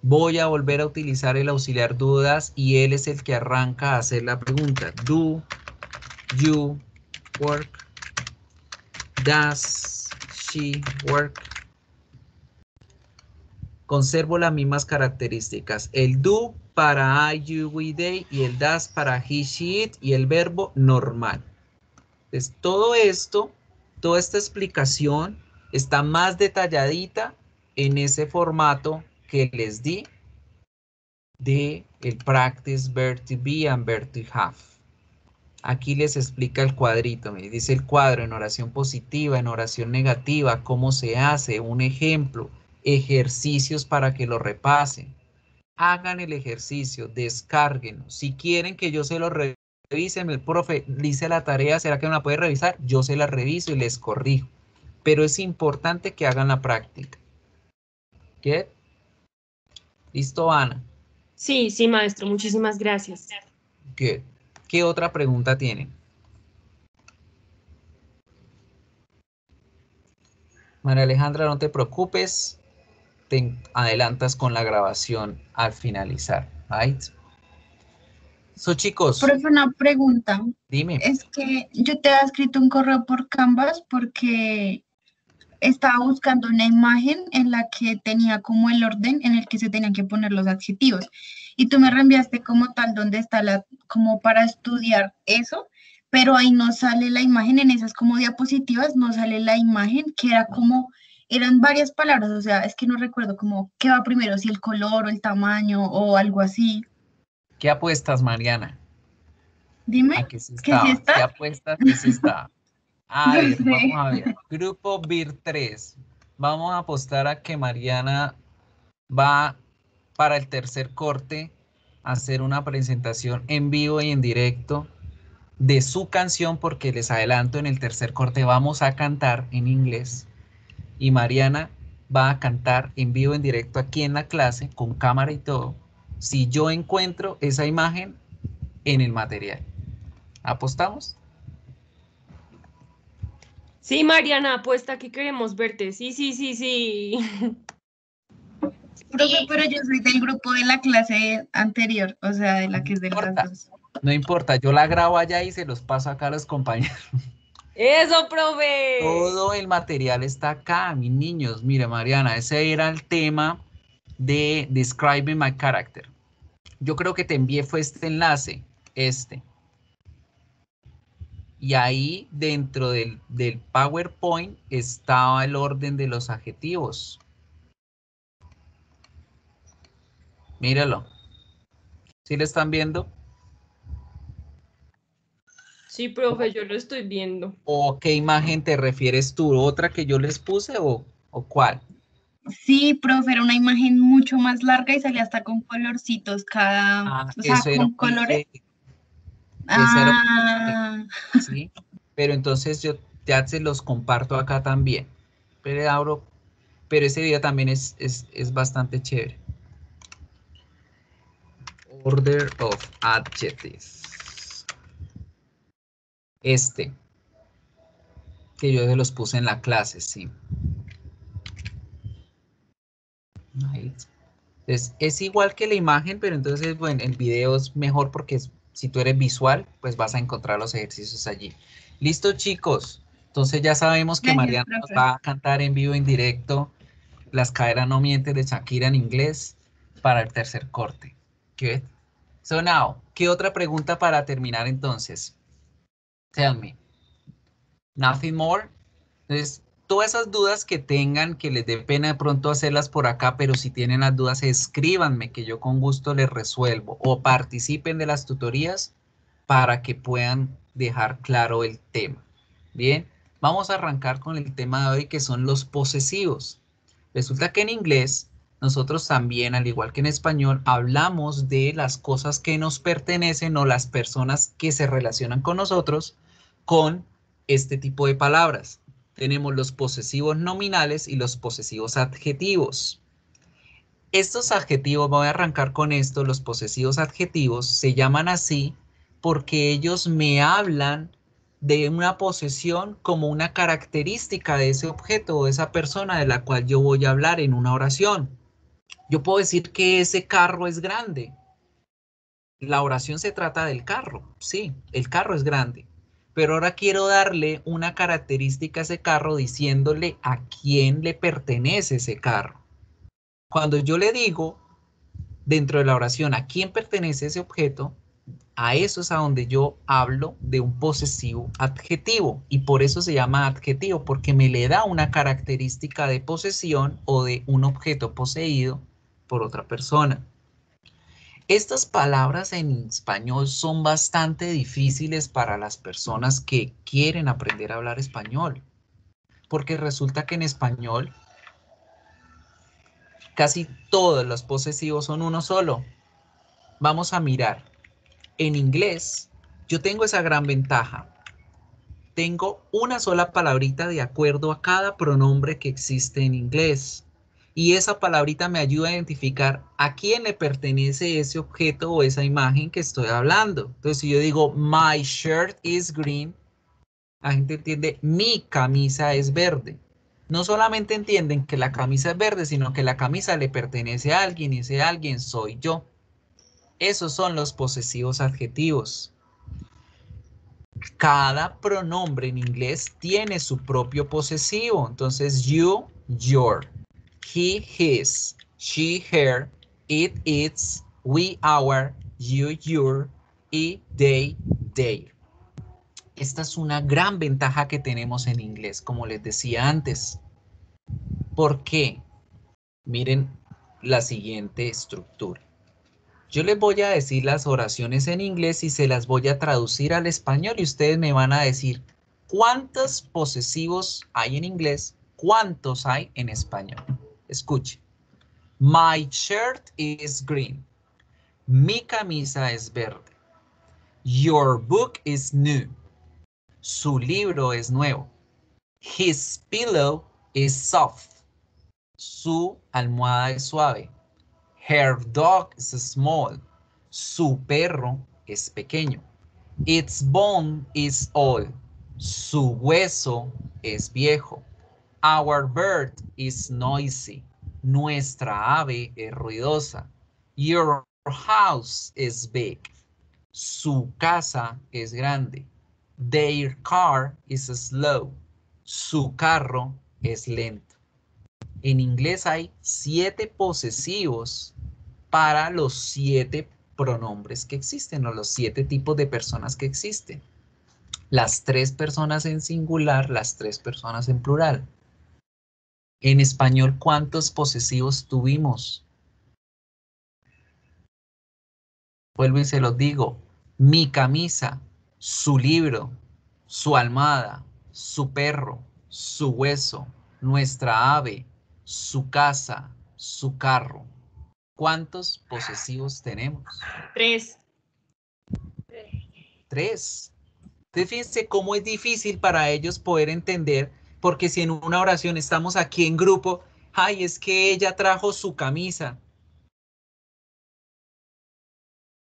voy a volver a utilizar el auxiliar do, does, y él es el que arranca a hacer la pregunta. Do, you, work. Does she work? Conservo las mismas características. El do para I, you, we, they, y el does para he, she, it, y el verbo normal. Entonces, todo esto, toda esta explicación está más detalladita en ese formato que les di de el practice verb to be and verb to have. Aquí les explica el cuadrito, me dice el cuadro en oración positiva, en oración negativa, cómo se hace, un ejemplo, ejercicios para que lo repasen. Hagan el ejercicio, descárguenlo. Si quieren que yo se lo revise, el profe dice la tarea, ¿será que me la puede revisar? Yo se la reviso y les corrijo. Pero es importante que hagan la práctica. ¿Qué? ¿Listo, Ana? Sí, sí, maestro, muchísimas gracias. Good. ¿Qué otra pregunta tienen? María Alejandra, no te preocupes. Te adelantas con la grabación al finalizar. Right? So, chicos. Profe, una pregunta. Dime. Es que yo te he escrito un correo por Canvas porque estaba buscando una imagen en la que tenía como el orden en el que se tenían que poner los adjetivos. Y tú me reenviaste como tal donde está como para estudiar eso, pero ahí no sale la imagen, en esas como diapositivas no sale la imagen, que era como, eran varias palabras, o sea, es que no recuerdo como qué va primero, si el color o el tamaño o algo así. ¿Qué apuestas, Mariana? Dime. ¿A qué sí ¿Que sí estaba? está? ¿Qué apuestas que sí está? A No ver, sé. vamos a ver. Grupo BIR 3. Vamos a apostar a que Mariana va para el tercer corte a hacer una presentación en vivo y en directo de su canción, porque les adelanto, en el tercer corte vamos a cantar en inglés y Mariana va a cantar en vivo, en directo aquí en la clase, con cámara y todo, si yo encuentro esa imagen en el material. ¿Apostamos? Sí, Mariana, apuesta que queremos verte. Sí, sí, sí, sí. Profe, pero yo soy del grupo de la clase anterior, o sea, de la que es de las Corta. dos. No importa, yo la grabo allá y se los paso acá a los compañeros. ¡Eso, profe! Todo el material está acá, mis niños. Mira, Mariana, ese era el tema de Describing My Character. Yo creo que te envié fue este enlace, este. Y ahí dentro del PowerPoint estaba el orden de los adjetivos. Míralo. ¿Sí lo están viendo? Sí, profe, yo lo estoy viendo. ¿O qué imagen te refieres tú? ¿Otra que yo les puse o cuál? Sí, profe, era una imagen mucho más larga y salía hasta con colorcitos cada, Ah, o sea, eso era con un colores. PDF. Ese era un PDF, Ah, ¿sí? Pero entonces yo ya se los comparto acá también. Pero ese video también es bastante chévere. Order of adjectives. Este, que yo se los puse en la clase, sí. Ahí. Es igual que la imagen, pero entonces, bueno, el video es mejor porque si tú eres visual, pues vas a encontrar los ejercicios allí. Listo, chicos. Entonces ya sabemos que gracias, Mariana nos profe. va a cantar en vivo, en directo, Las caderas no mienten de Shakira en inglés para el tercer corte. Good. So now, ¿qué otra pregunta para terminar entonces? Tell me. Nothing more. Entonces, todas esas dudas que tengan, que les dé pena de pronto hacerlas por acá, pero si tienen las dudas, escríbanme que yo con gusto les resuelvo o participen de las tutorías para que puedan dejar claro el tema. Bien, vamos a arrancar con el tema de hoy que son los posesivos. Resulta que en inglés nosotros también, al igual que en español, hablamos de las cosas que nos pertenecen o las personas que se relacionan con nosotros con este tipo de palabras. Tenemos los posesivos nominales y los posesivos adjetivos. Estos adjetivos, voy a arrancar con esto, los posesivos adjetivos se llaman así porque ellos me hablan de una posesión como una característica de ese objeto o de esa persona de la cual yo voy a hablar en una oración. Yo puedo decir que ese carro es grande. La oración se trata del carro, sí, el carro es grande. Pero ahora quiero darle una característica a ese carro diciéndole a quién le pertenece ese carro. Cuando yo le digo dentro de la oración a quién pertenece ese objeto, a eso es a donde yo hablo de un posesivo adjetivo y por eso se llama adjetivo, porque me le da una característica de posesión o de un objeto poseído por otra persona. Estas palabras en español son bastante difíciles para las personas que quieren aprender a hablar español, porque resulta que en español casi todos los posesivos son uno solo. Vamos a mirar. En inglés, yo tengo esa gran ventaja. Tengo una sola palabrita de acuerdo a cada pronombre que existe en inglés. Y esa palabrita me ayuda a identificar a quién le pertenece ese objeto o esa imagen que estoy hablando. Entonces, si yo digo, my shirt is green, la gente entiende, mi camisa es verde. No solamente entienden que la camisa es verde, sino que la camisa le pertenece a alguien y ese alguien soy yo. Esos son los posesivos adjetivos. Cada pronombre en inglés tiene su propio posesivo. Entonces, you, your, he, his, she, her, it, its, we, our, you, your y they, their. Esta es una gran ventaja que tenemos en inglés, como les decía antes. ¿Por qué? Miren la siguiente estructura. Yo les voy a decir las oraciones en inglés y se las voy a traducir al español y ustedes me van a decir cuántos posesivos hay en inglés, cuántos hay en español. Escuche. My shirt is green. Mi camisa es verde. Your book is new. Su libro es nuevo. His pillow is soft. Su almohada es suave. Her dog is small. Su perro es pequeño. Its bone is old. Su hueso es viejo. Our bird is noisy. Nuestra ave es ruidosa. Your house is big. Su casa es grande. Their car is slow. Su carro es lento. En inglés hay 7 posesivos para los 7 pronombres que existen o los 7 tipos de personas que existen. Las 3 personas en singular, las 3 personas en plural. En español, ¿cuántos posesivos tuvimos? Vuelvo y se los digo. Mi camisa, su libro, su almohada, su perro, su hueso, nuestra ave, su casa, su carro. ¿Cuántos posesivos tenemos? 3. 3. Entonces, fíjense cómo es difícil para ellos poder entender, porque si en una oración estamos aquí en grupo, ay, es que ella trajo su camisa.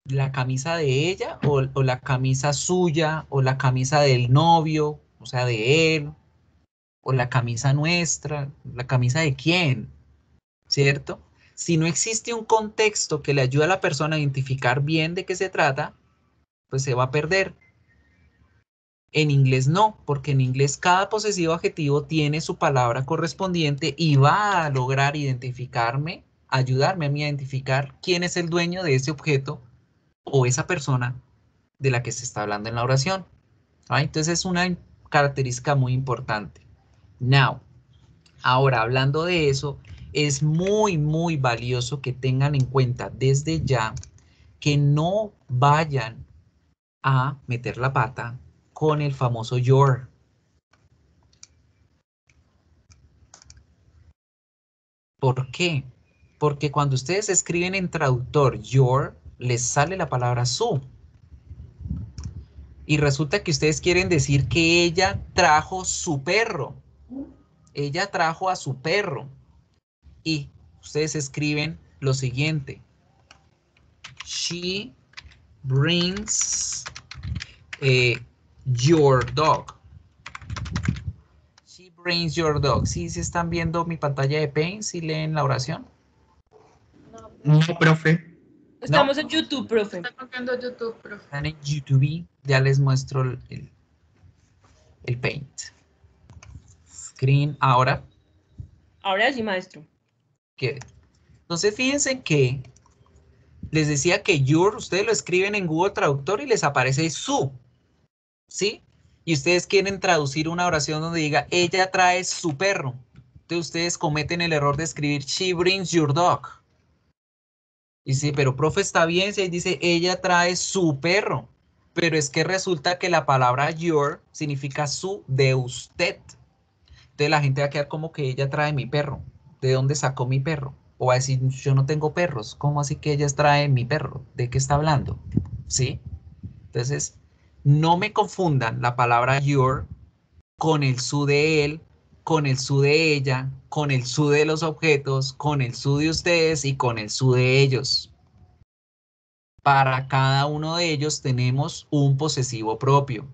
¿La camisa de ella o la camisa suya o la camisa del novio, o sea, de él, o la camisa nuestra, la camisa de quién, ¿cierto? Si no existe un contexto que le ayude a la persona a identificar bien de qué se trata, pues se va a perder. En inglés no, porque en inglés cada posesivo adjetivo tiene su palabra correspondiente y va a lograr ayudarme a mí a identificar quién es el dueño de ese objeto o esa persona de la que se está hablando en la oración. Entonces es una característica muy importante. Now, ahora hablando de eso, es muy, muy valioso que tengan en cuenta desde ya que no vayan a meter la pata con el famoso your. ¿Por qué? Porque cuando ustedes escriben en traductor your, les sale la palabra su. Y resulta que ustedes quieren decir que ella trajo su perro. Ella trajo a su perro. Y ustedes escriben lo siguiente. She brings your dog. She brings your dog. ¿Sí se están viendo mi pantalla de Paint? ¿Sí leen la oración? No, profe. Estamos en YouTube, profe. Está contando YouTube, profe. Están en YouTube. Ya les muestro el Paint. Screen ahora. Ahora sí, maestro. ¿Qué? Entonces fíjense que les decía que your, ustedes lo escriben en Google Traductor y les aparece su, ¿sí? Y ustedes quieren traducir una oración donde diga, ella trae su perro. Entonces ustedes cometen el error de escribir, she brings your dog. Y sí, pero profe, está bien si ahí dice, ella trae su perro. Pero es que resulta que la palabra your significa su de usted. Entonces la gente va a quedar como que ella trae mi perro. ¿De dónde sacó mi perro? O va a decir, yo no tengo perros. ¿Cómo así que ella trae mi perro? ¿De qué está hablando? ¿Sí? Entonces, no me confundan la palabra your con el su de él, con el su de ella, con el su de los objetos, con el su de ustedes y con el su de ellos. Para cada uno de ellos tenemos un posesivo propio.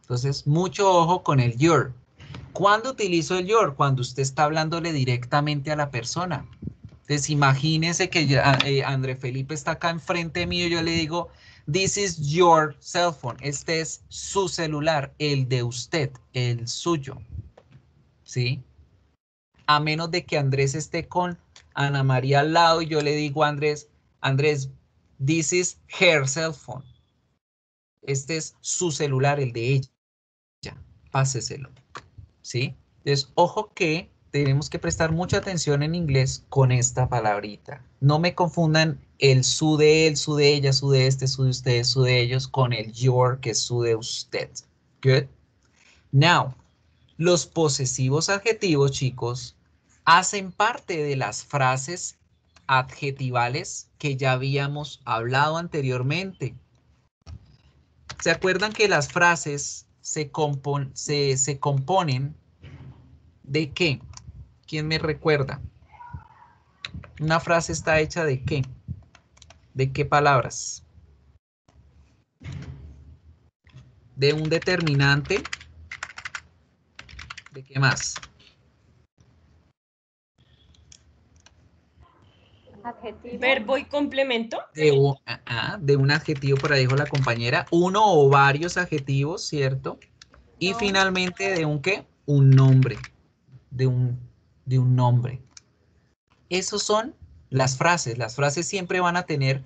Entonces, mucho ojo con el your. ¿Cuándo utilizo el your? Cuando usted está hablándole directamente a la persona. Entonces, imagínese que André Felipe está acá enfrente mío y yo le digo, this is your cell phone. Este es su celular, el de usted, el suyo. ¿Sí? A menos de que Andrés esté con Ana María al lado y yo le digo a Andrés, this is her cell phone. Este es su celular, el de ella. Páseselo. ¿Sí? Entonces, ojo que tenemos que prestar mucha atención en inglés con esta palabrita. No me confundan el su de él, su de ella, su de este, su de ustedes, su de ellos, con el your, que es su de usted. Good. Now, los posesivos adjetivos, chicos, hacen parte de las frases adjetivales que ya habíamos hablado anteriormente. ¿Se acuerdan que las frases se componen de qué? ¿Quién me recuerda? ¿Una frase está hecha de qué? ¿De qué palabras? De un determinante. ¿De qué más? Adjetivo. Verbo y complemento. De un adjetivo, por ahí dijo la compañera, uno o varios adjetivos, ¿cierto? Y No. finalmente de un ¿qué? Un nombre, de un nombre. Esos son las frases. Las frases siempre van a tener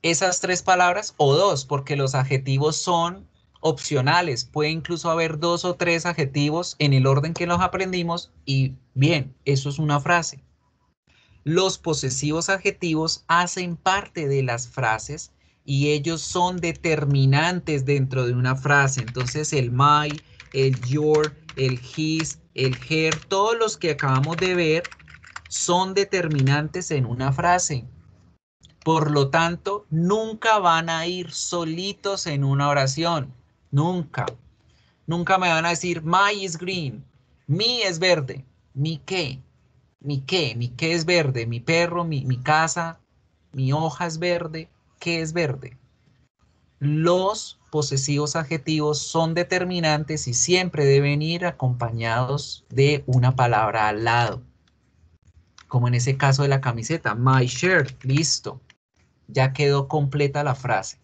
esas tres palabras o dos, porque los adjetivos son opcionales. Puede incluso haber 2 o 3 adjetivos en el orden que los aprendimos y bien, eso es una frase. Los posesivos adjetivos hacen parte de las frases y ellos son determinantes dentro de una frase. Entonces el my, el your, el his, el her, todos los que acabamos de ver son determinantes en una frase. Por lo tanto, nunca van a ir solitos en una oración. Nunca. Nunca me van a decir, my is green. Mi es verde. ¿Mi qué? ¿Mi qué? ¿Mi qué es verde? Mi perro, mi casa, mi hoja es verde. ¿Qué es verde? Los posesivos adjetivos son determinantes y siempre deben ir acompañados de una palabra al lado. Como en ese caso de la camiseta, my shirt, listo. Ya quedó completa la frase.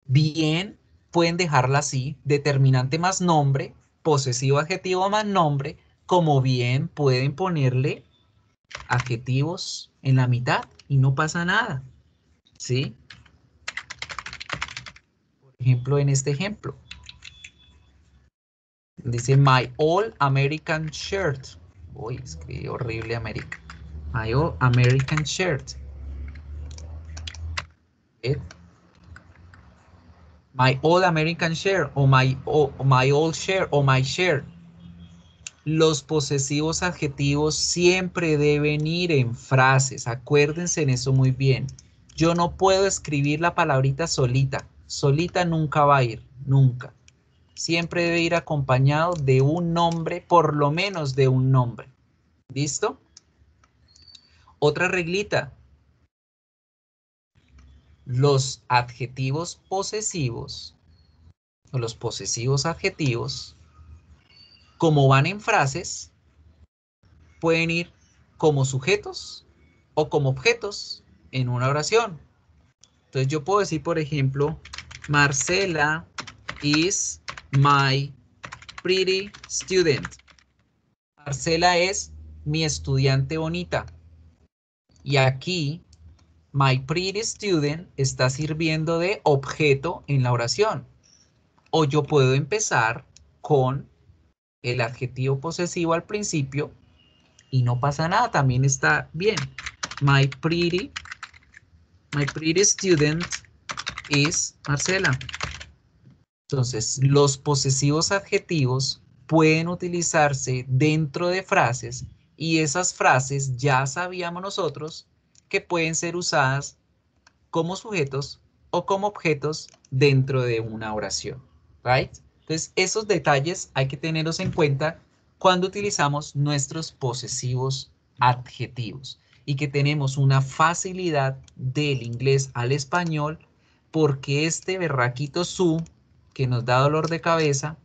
Bien, pueden dejarla así, determinante más nombre, posesivo adjetivo más nombre, como bien pueden ponerle adjetivos en la mitad y no pasa nada, ¿sí? Por ejemplo, en este ejemplo, dice my all American shirt. Uy, escribí horrible América. My all American shirt. My all American share o my all share o my share. Los posesivos adjetivos siempre deben ir en frases. Acuérdense en eso muy bien. Yo no puedo escribir la palabrita solita. Solita nunca va a ir, nunca. Siempre debe ir acompañado de un nombre, por lo menos de un nombre. ¿Listo? Otra reglita. Los adjetivos posesivos o los posesivos adjetivos, como van en frases, pueden ir como sujetos o como objetos en una oración. Entonces yo puedo decir, por ejemplo, Marcela is my pretty student. Marcela es mi estudiante bonita. Y aquí, my pretty student está sirviendo de objeto en la oración. O yo puedo empezar con el adjetivo posesivo al principio y no pasa nada, también está bien. My pretty student is Marcela. Entonces, los posesivos adjetivos pueden utilizarse dentro de frases y esas frases ya sabíamos nosotros que pueden ser usadas como sujetos o como objetos dentro de una oración. Right? Entonces, esos detalles hay que tenerlos en cuenta cuando utilizamos nuestros posesivos adjetivos y que tenemos una facilidad del inglés al español porque este berraquito su que nos da dolor de cabeza,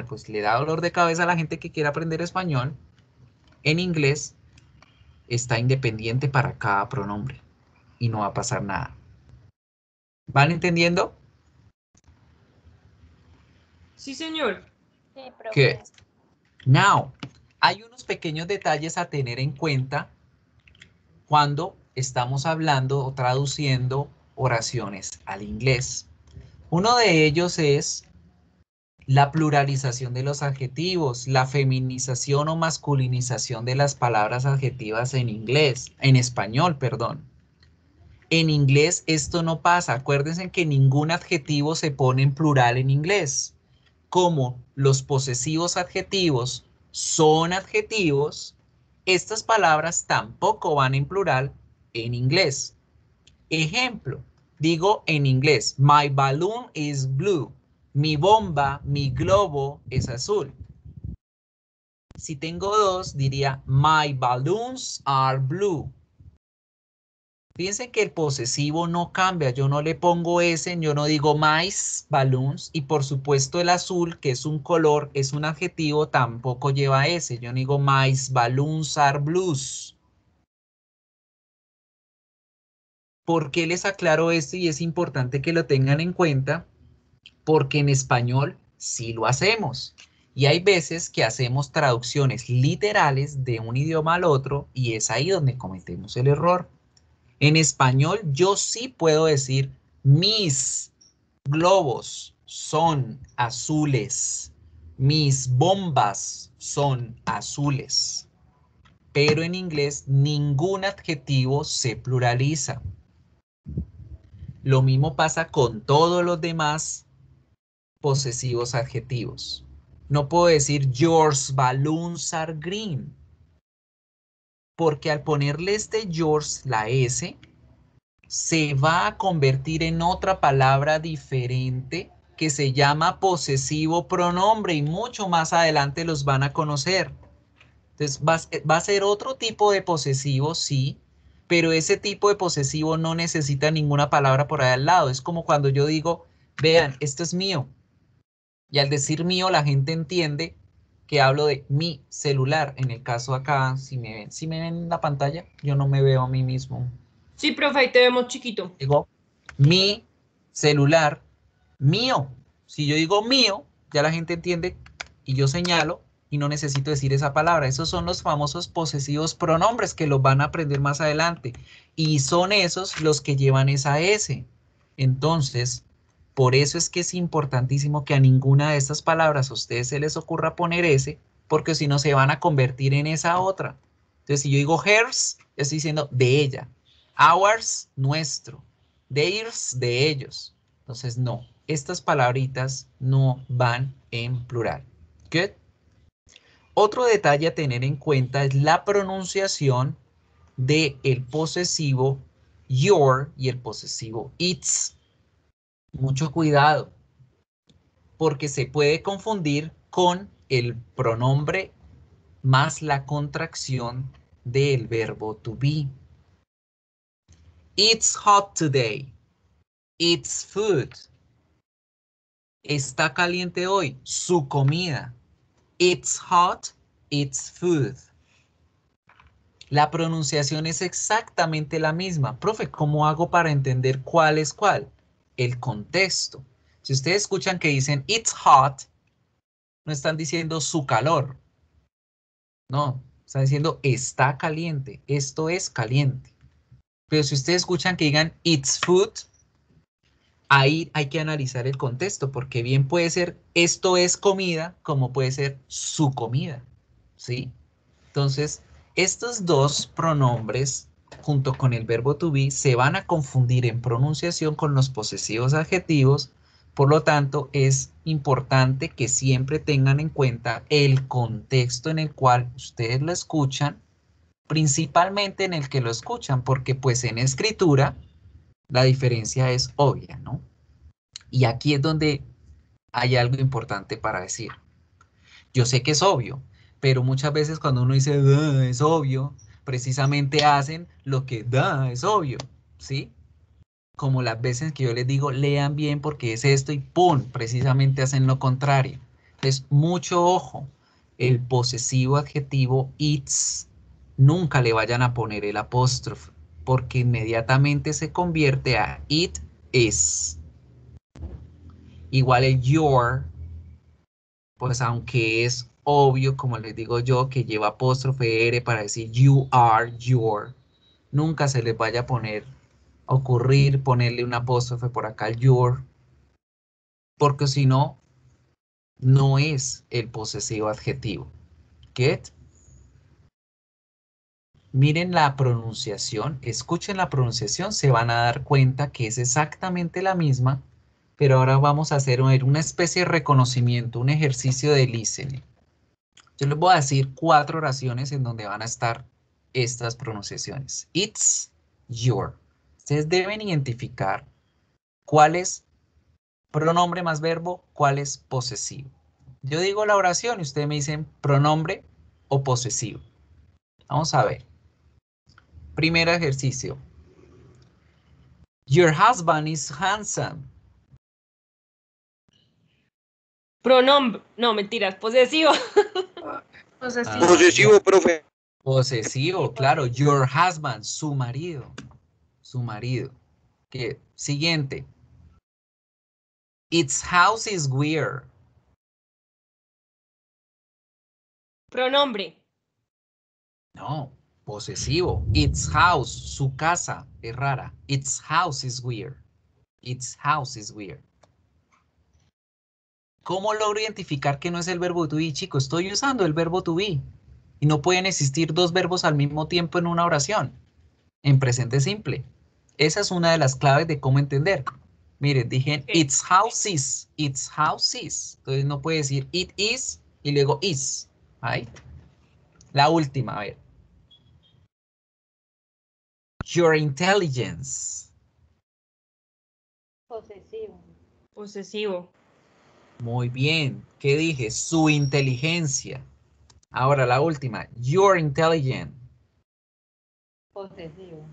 pues le da dolor de cabeza a la gente que quiere aprender español, en inglés está independiente para cada pronombre y no va a pasar nada. ¿Van entendiendo? Sí, señor. Sí, profe. Good. Now, hay unos pequeños detalles a tener en cuenta cuando estamos hablando o traduciendo oraciones al inglés. Uno de ellos es la pluralización de los adjetivos, la feminización o masculinización de las palabras adjetivas en inglés, en español, perdón. En inglés esto no pasa. Acuérdense que ningún adjetivo se pone en plural en inglés. Como los posesivos adjetivos son adjetivos, estas palabras tampoco van en plural en inglés. Ejemplo, digo en inglés, my balloon is blue. Mi bomba, mi globo es azul. Si tengo dos, diría my balloons are blue. Fíjense que el posesivo no cambia, yo no le pongo S, yo no digo my balloons, y por supuesto el azul, que es un color, es un adjetivo, tampoco lleva S, yo no digo my balloons are blues. ¿Por qué les aclaro esto? Y es importante que lo tengan en cuenta, porque en español sí lo hacemos. Y hay veces que hacemos traducciones literales de un idioma al otro y es ahí donde cometemos el error. En español yo sí puedo decir mis globos son azules, mis bombas son azules. Pero en inglés ningún adjetivo se pluraliza. Lo mismo pasa con todos los demás posesivos adjetivos. No puedo decir yours balloons are green, porque al ponerle este yours, la S, se va a convertir en otra palabra diferente que se llama posesivo pronombre y mucho más adelante los van a conocer. Entonces va a ser otro tipo de posesivo, sí, pero ese tipo de posesivo no necesita ninguna palabra por ahí al lado. Es como cuando yo digo, vean, esto es mío. Y al decir mío, la gente entiende que hablo de mi celular. En el caso acá, si me ven en la pantalla, yo no me veo a mí mismo. Sí, profe, ahí te vemos chiquito. Digo, mi celular, mío. Si yo digo mío, ya la gente entiende y yo señalo y no necesito decir esa palabra. Esos son los famosos posesivos pronombres que los van a aprender más adelante. Y son esos los que llevan esa S. Entonces, por eso es que es importantísimo que a ninguna de estas palabras a ustedes se les ocurra poner S, porque si no se van a convertir en esa otra. Entonces, si yo digo hers, estoy diciendo de ella. Ours, nuestro. Theirs, de ellos. Entonces, no. Estas palabritas no van en plural. Good. Otro detalle a tener en cuenta es la pronunciación del posesivo your y el posesivo its. Mucho cuidado, porque se puede confundir con el pronombre más la contracción del verbo to be. It's hot today. It's food. Está caliente hoy. Su comida. It's hot. It's food. La pronunciación es exactamente la misma. Profe, ¿cómo hago para entender cuál es cuál? El contexto. Si ustedes escuchan que dicen it's hot, no están diciendo su calor. No, están diciendo está caliente. Esto es caliente. Pero si ustedes escuchan que digan it's food, ahí hay que analizar el contexto, porque bien puede ser esto es comida, como puede ser su comida, ¿sí? Entonces, estos dos pronombres, junto con el verbo to be, se van a confundir en pronunciación con los posesivos adjetivos. Por lo tanto, es importante que siempre tengan en cuenta el contexto en el cual ustedes lo escuchan, principalmente en el que lo escuchan, porque pues en escritura la diferencia es obvia, ¿no? Y aquí es donde hay algo importante para decir. Yo sé que es obvio, pero muchas veces cuando uno dice "Duh, es obvio", precisamente hacen lo que "Duh, es obvio", ¿sí? Como las veces que yo les digo, lean bien porque es esto y ¡pum! Precisamente hacen lo contrario. Entonces, mucho ojo. El posesivo adjetivo it's, nunca le vayan a poner el apóstrofe, porque inmediatamente se convierte a it is. Igual el your, pues aunque es obvio, como les digo yo, que lleva apóstrofe R para decir you are your, nunca se les vaya a ocurrir ponerle un apóstrofe por acá al your, porque si no, no es el posesivo adjetivo. ¿Get? Miren la pronunciación, escuchen la pronunciación, se van a dar cuenta que es exactamente la misma, pero ahora vamos a hacer una especie de reconocimiento, un ejercicio de listening. Yo les voy a decir 4 oraciones en donde van a estar estas pronunciaciones. It's your. Ustedes deben identificar cuál es pronombre más verbo, cuál es posesivo. Yo digo la oración y ustedes me dicen pronombre o posesivo. Vamos a ver. Primer ejercicio. Your husband is handsome. Pronombre, no, mentiras, posesivo. Posesivo. Posesivo, profe. Posesivo, claro. Your husband, su marido. Su marido. Siguiente. Its house is weird. Pronombre. No, posesivo. Its house, su casa, es rara. Its house is weird. Its house is weird. ¿Cómo logro identificar que no es el verbo to be, chicos? Estoy usando el verbo to be. Y no pueden existir dos verbos al mismo tiempo en una oración. En presente simple. Esa es una de las claves de cómo entender. Miren, dije its house is. Its house is. Entonces no puede decir it is y luego is. ¿Ahí? La última, a ver. Your intelligence. Posesivo. Posesivo. Muy bien. ¿Qué dije? Su inteligencia. Ahora la última. Your intelligent. Posesivo.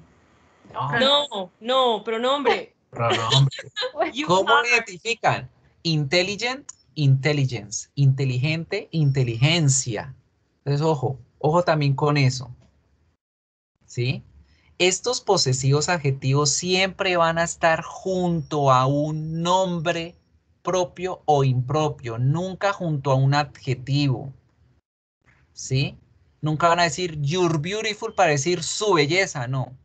No, pronombre. Pronombre. You ¿Cómo are. identifican? Intelligent, intelligence. Inteligente, inteligencia. Entonces, ojo también con eso. ¿Sí? Estos posesivos adjetivos siempre van a estar junto a un nombre propio o impropio, nunca junto a un adjetivo. ¿Sí? Nunca van a decir you're beautiful para decir su belleza, no.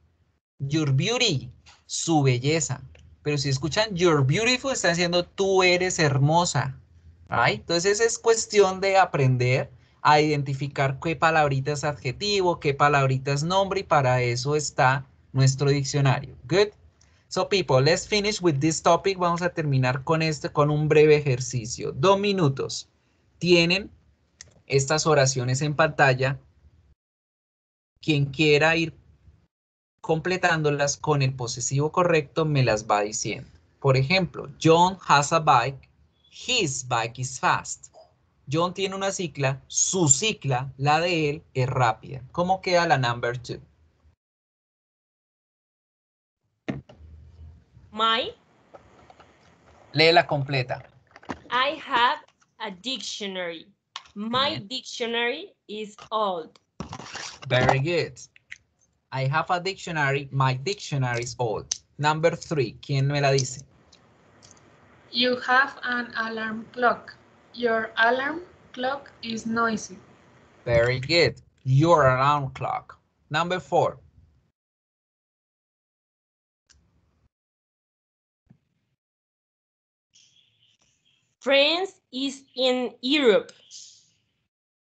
Your beauty, su belleza. Pero si escuchan you're beautiful, están diciendo tú eres hermosa. ¿Right? Entonces es cuestión de aprender a identificar qué palabrita es adjetivo, qué palabrita es nombre, y para eso está nuestro diccionario. Good. So people, let's finish with this topic. Vamos a terminar con con un breve ejercicio. 2 minutos. Tienen estas oraciones en pantalla. Quien quiera ir completándolas con el posesivo correcto me las va diciendo. Por ejemplo, John has a bike. His bike is fast. John tiene una cicla. Su cicla, la de él, es rápida. ¿Cómo queda la number 2? Léela completa. I have a dictionary. My Bien. dictionary is old. Very good. I have a dictionary. My dictionary is old. Number 3. ¿Quién me la dice? You have an alarm clock. Your alarm clock is noisy. Very good. Your alarm clock. Number 4. France is in Europe.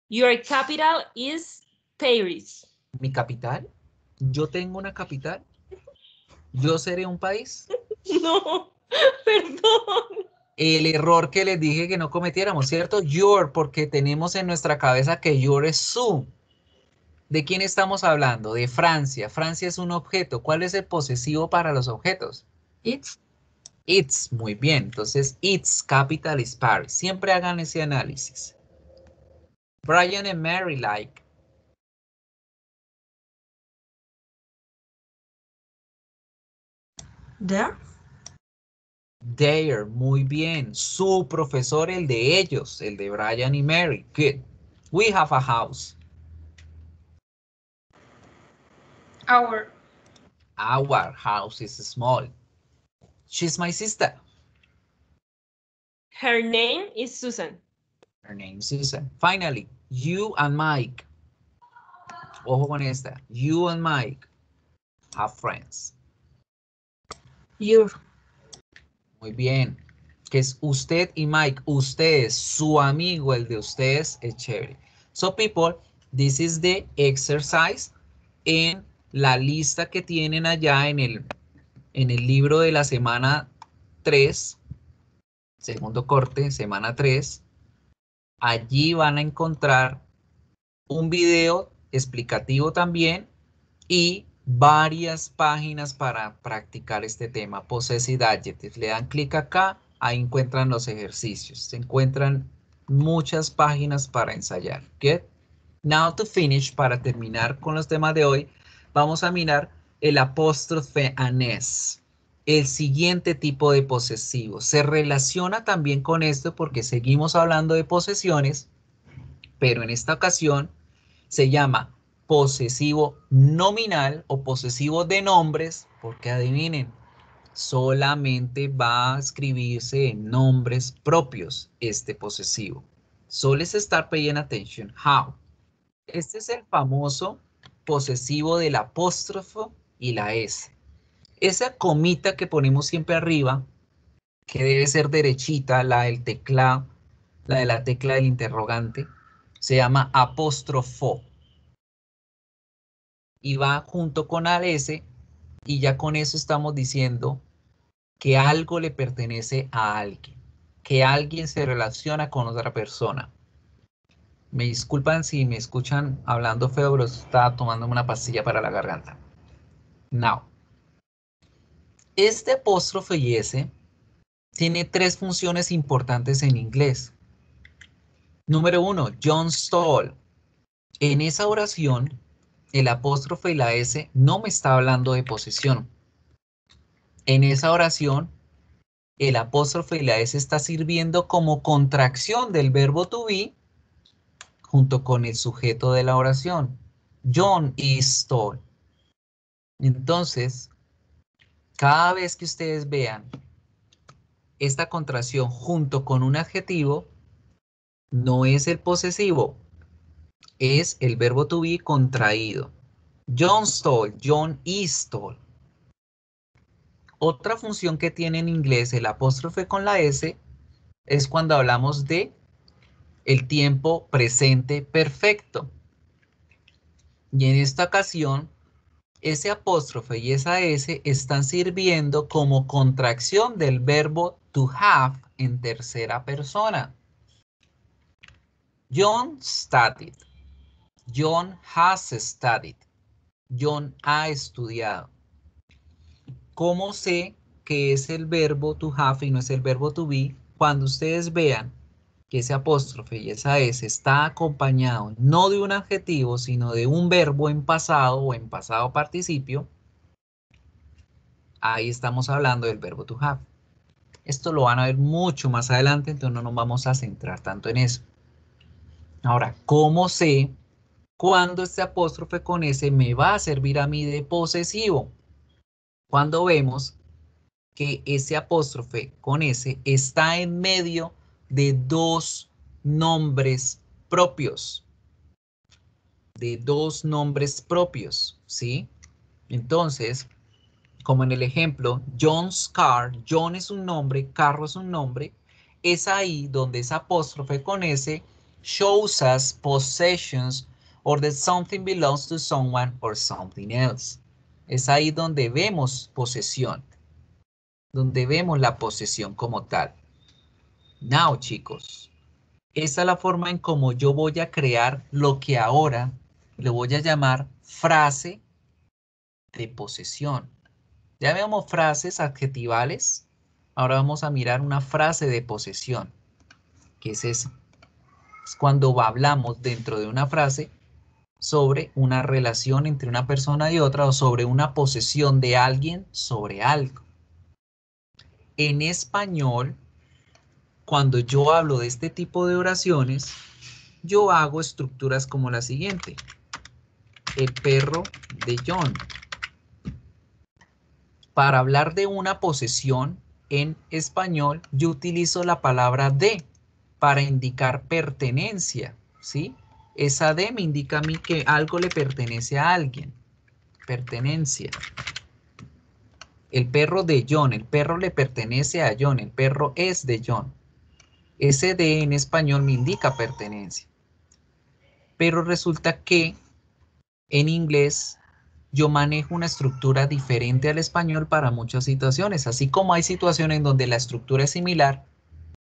Your capital is Paris. ¿Mi capital? ¿Yo tengo una capital? ¿Yo seré un país? No, perdón. El error que les dije que no cometiéramos, ¿cierto? Your, porque tenemos en nuestra cabeza que your es su. ¿De quién estamos hablando? De Francia. Francia es un objeto. ¿Cuál es el posesivo para los objetos? It's. It's, muy bien. Entonces, its capital is Paris. Siempre hagan ese análisis. Brian and Mary like. There. Their, muy bien. Su profesor, el de ellos, el de Brian y Mary. Good. We have a house. Our. Our house is small. She's my sister. Her name is Susan. Her name is Susan. Finally, you and Mike. Ojo con esta. You and Mike have friends. Your. Muy bien. Que es usted y Mike. Ustedes, su amigo, el de ustedes, es chévere. So people, this is the exercise en la lista que tienen allá en el libro de la semana 3, segundo corte, semana 3. Allí van a encontrar un video explicativo también y varias páginas para practicar este tema. Possessive adjectives. Le dan clic acá, ahí encuentran los ejercicios. Se encuentran muchas páginas para ensayar. Good. Now to finish, para terminar con los temas de hoy, vamos a mirar el apóstrofe anés. El siguiente tipo de posesivo. Se relaciona también con esto porque seguimos hablando de posesiones, pero en esta ocasión se llama posesivo nominal o posesivo de nombres, porque adivinen, solamente va a escribirse en nombres propios este posesivo. So let's start paying attention. How? Este es el famoso posesivo del apóstrofo y la S. Esa comita que ponemos siempre arriba, que debe ser derechita, la del teclado, la de la tecla del interrogante, se llama apóstrofo. Y va junto con la S, y ya con eso estamos diciendo que algo le pertenece a alguien, que alguien se relaciona con otra persona. Me disculpan si me escuchan hablando feo, pero estaba tomándome una pastilla para la garganta. Now, este apóstrofe y S tiene tres funciones importantes en inglés. Número 1, John stole. En esa oración, el apóstrofe y la S no me está hablando de posesión. En esa oración, el apóstrofe y la S está sirviendo como contracción del verbo to be junto con el sujeto de la oración. John is stole. Entonces, cada vez que ustedes vean esta contracción junto con un adjetivo, no es el posesivo, es el verbo to be contraído. John stole, John is stole. Otra función que tiene en inglés el apóstrofe con la S es cuando hablamos de el tiempo presente perfecto. Y en esta ocasión, ese apóstrofe y esa S están sirviendo como contracción del verbo to have en tercera persona. John studied. John has studied. John ha estudiado. ¿Cómo sé que es el verbo to have y no es el verbo to be? Cuando ustedes vean que ese apóstrofe y esa S está acompañado no de un adjetivo, sino de un verbo en pasado o en pasado participio, ahí estamos hablando del verbo to have. Esto lo van a ver mucho más adelante, entonces no nos vamos a centrar tanto en eso. Ahora, ¿cómo sé cuándo este apóstrofe con S me va a servir a mí de posesivo? Cuando vemos que ese apóstrofe con S está en medio de dos nombres propios. De dos nombres propios, ¿sí? Entonces, como en el ejemplo, John's car, John es un nombre, carro es un nombre, es ahí donde ese apóstrofe con S shows us possessions or that something belongs to someone or something else. Es ahí donde vemos posesión, donde vemos la posesión como tal. Now, chicos, esa es la forma en cómo yo voy a crear lo que ahora le voy a llamar frase de posesión. Ya vemos frases adjetivales. Ahora vamos a mirar una frase de posesión. ¿Qué es eso? Es cuando hablamos dentro de una frase sobre una relación entre una persona y otra o sobre una posesión de alguien sobre algo. En español, cuando yo hablo de este tipo de oraciones, yo hago estructuras como la siguiente. El perro de John. Para hablar de una posesión en español, yo utilizo la palabra de para indicar pertenencia, ¿sí? Esa de me indica a mí que algo le pertenece a alguien. Pertenencia. El perro de John, el perro le pertenece a John, el perro es de John. Ese de en español me indica pertenencia. Pero resulta que en inglés yo manejo una estructura diferente al español para muchas situaciones. Así como hay situaciones en donde la estructura es similar,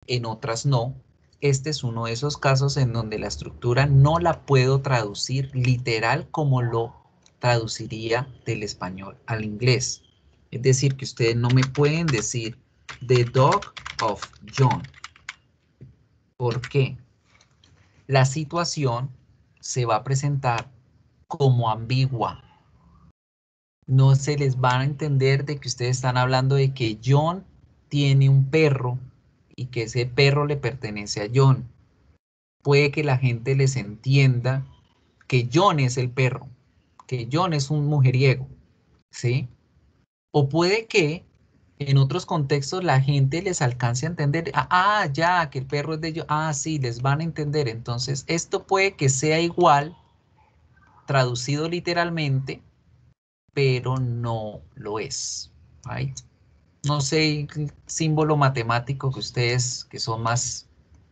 en otras no. Este es uno de esos casos en donde la estructura no la puedo traducir literal como lo traduciría del español al inglés. Es decir, que ustedes no me pueden decir The dog of John. ¿Por qué? La situación se va a presentar como ambigua. No se les va a entender de que ustedes están hablando de que John tiene un perro y que ese perro le pertenece a John. Puede que la gente les entienda que John es el perro, que John es un mujeriego, ¿sí? O puede que en otros contextos la gente les alcance a entender, ya, que el perro es de ellos, sí, les van a entender. Entonces, esto puede que sea igual, traducido literalmente, pero no lo es, right? No sé, símbolo matemático que ustedes, que son más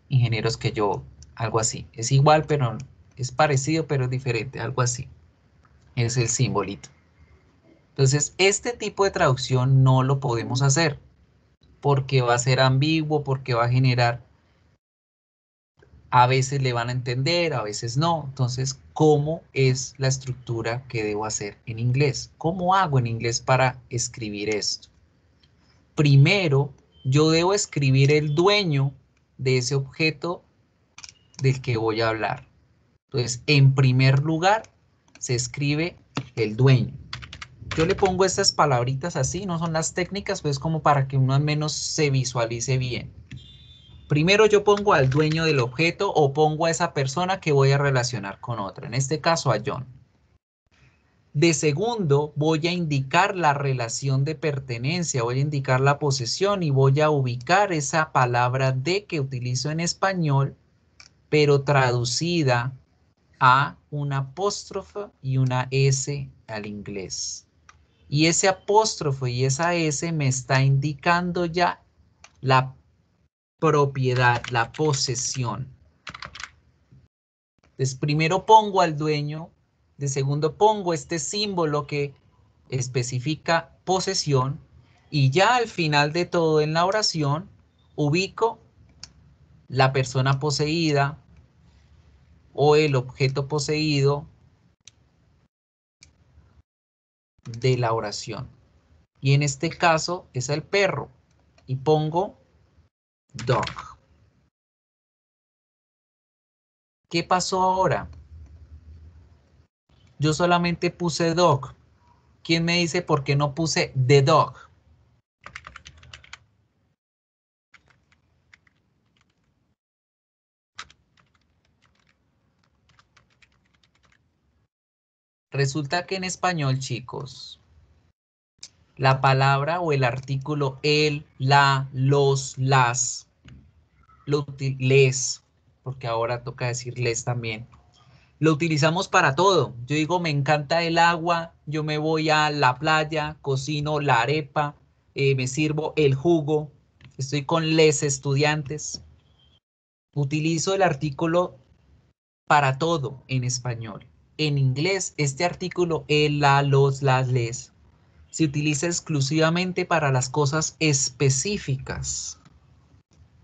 ingenieros que yo, algo así. Es igual, pero es parecido, pero es diferente, algo así. Es el simbolito. Entonces, este tipo de traducción no lo podemos hacer porque va a ser ambiguo, porque va a generar, a veces le van a entender, a veces no. Entonces, ¿cómo es la estructura que debo hacer en inglés? ¿Cómo hago en inglés para escribir esto? Primero, yo debo escribir el dueño de ese objeto del que voy a hablar. Entonces, en primer lugar, se escribe el dueño. Yo le pongo estas palabritas así, no son las técnicas, pues como para que uno al menos se visualice bien. Primero yo pongo al dueño del objeto o pongo a esa persona que voy a relacionar con otra, en este caso a John. De segundo, voy a indicar la relación de pertenencia, voy a indicar la posesión y voy a ubicar esa palabra de que utilizo en español, pero traducida a un apóstrofo y una S al inglés. Y ese apóstrofo y esa S me está indicando ya la propiedad, la posesión. Entonces, primero pongo al dueño, de segundo pongo este símbolo que especifica posesión y ya al final de todo en la oración ubico la persona poseída o el objeto poseído de la oración. Y en este caso es el perro y pongo dog. ¿Qué pasó ahora? Yo solamente puse dog. ¿Quién me dice por qué no puse the dog? Resulta que en español, chicos, la palabra o el artículo el, la, los, las, les, porque ahora toca decir les también, lo utilizamos para todo. Yo digo, me encanta el agua, yo me voy a la playa, cocino la arepa, me sirvo el jugo, estoy con les estudiantes. Utilizo el artículo para todo en español. En inglés, este artículo, el, la, los, las, les, se utiliza exclusivamente para las cosas específicas.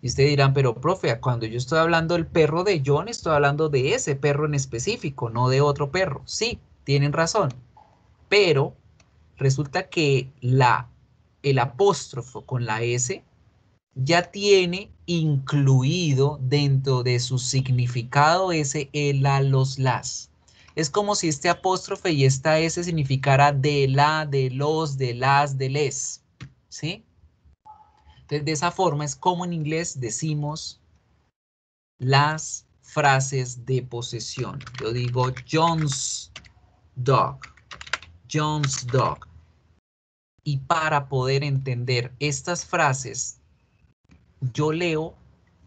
Y ustedes dirán, pero profe, cuando yo estoy hablando del perro de John, estoy hablando de ese perro en específico, no de otro perro. Sí, tienen razón. Pero resulta que el apóstrofo con la S ya tiene incluido dentro de su significado ese el, la, los, las. Es como si este apóstrofe y esta S significara de la, de los, de las, de les. ¿Sí? Entonces, de esa forma es como en inglés decimos las frases de posesión. Yo digo John's dog. John's dog. Y para poder entender estas frases, yo leo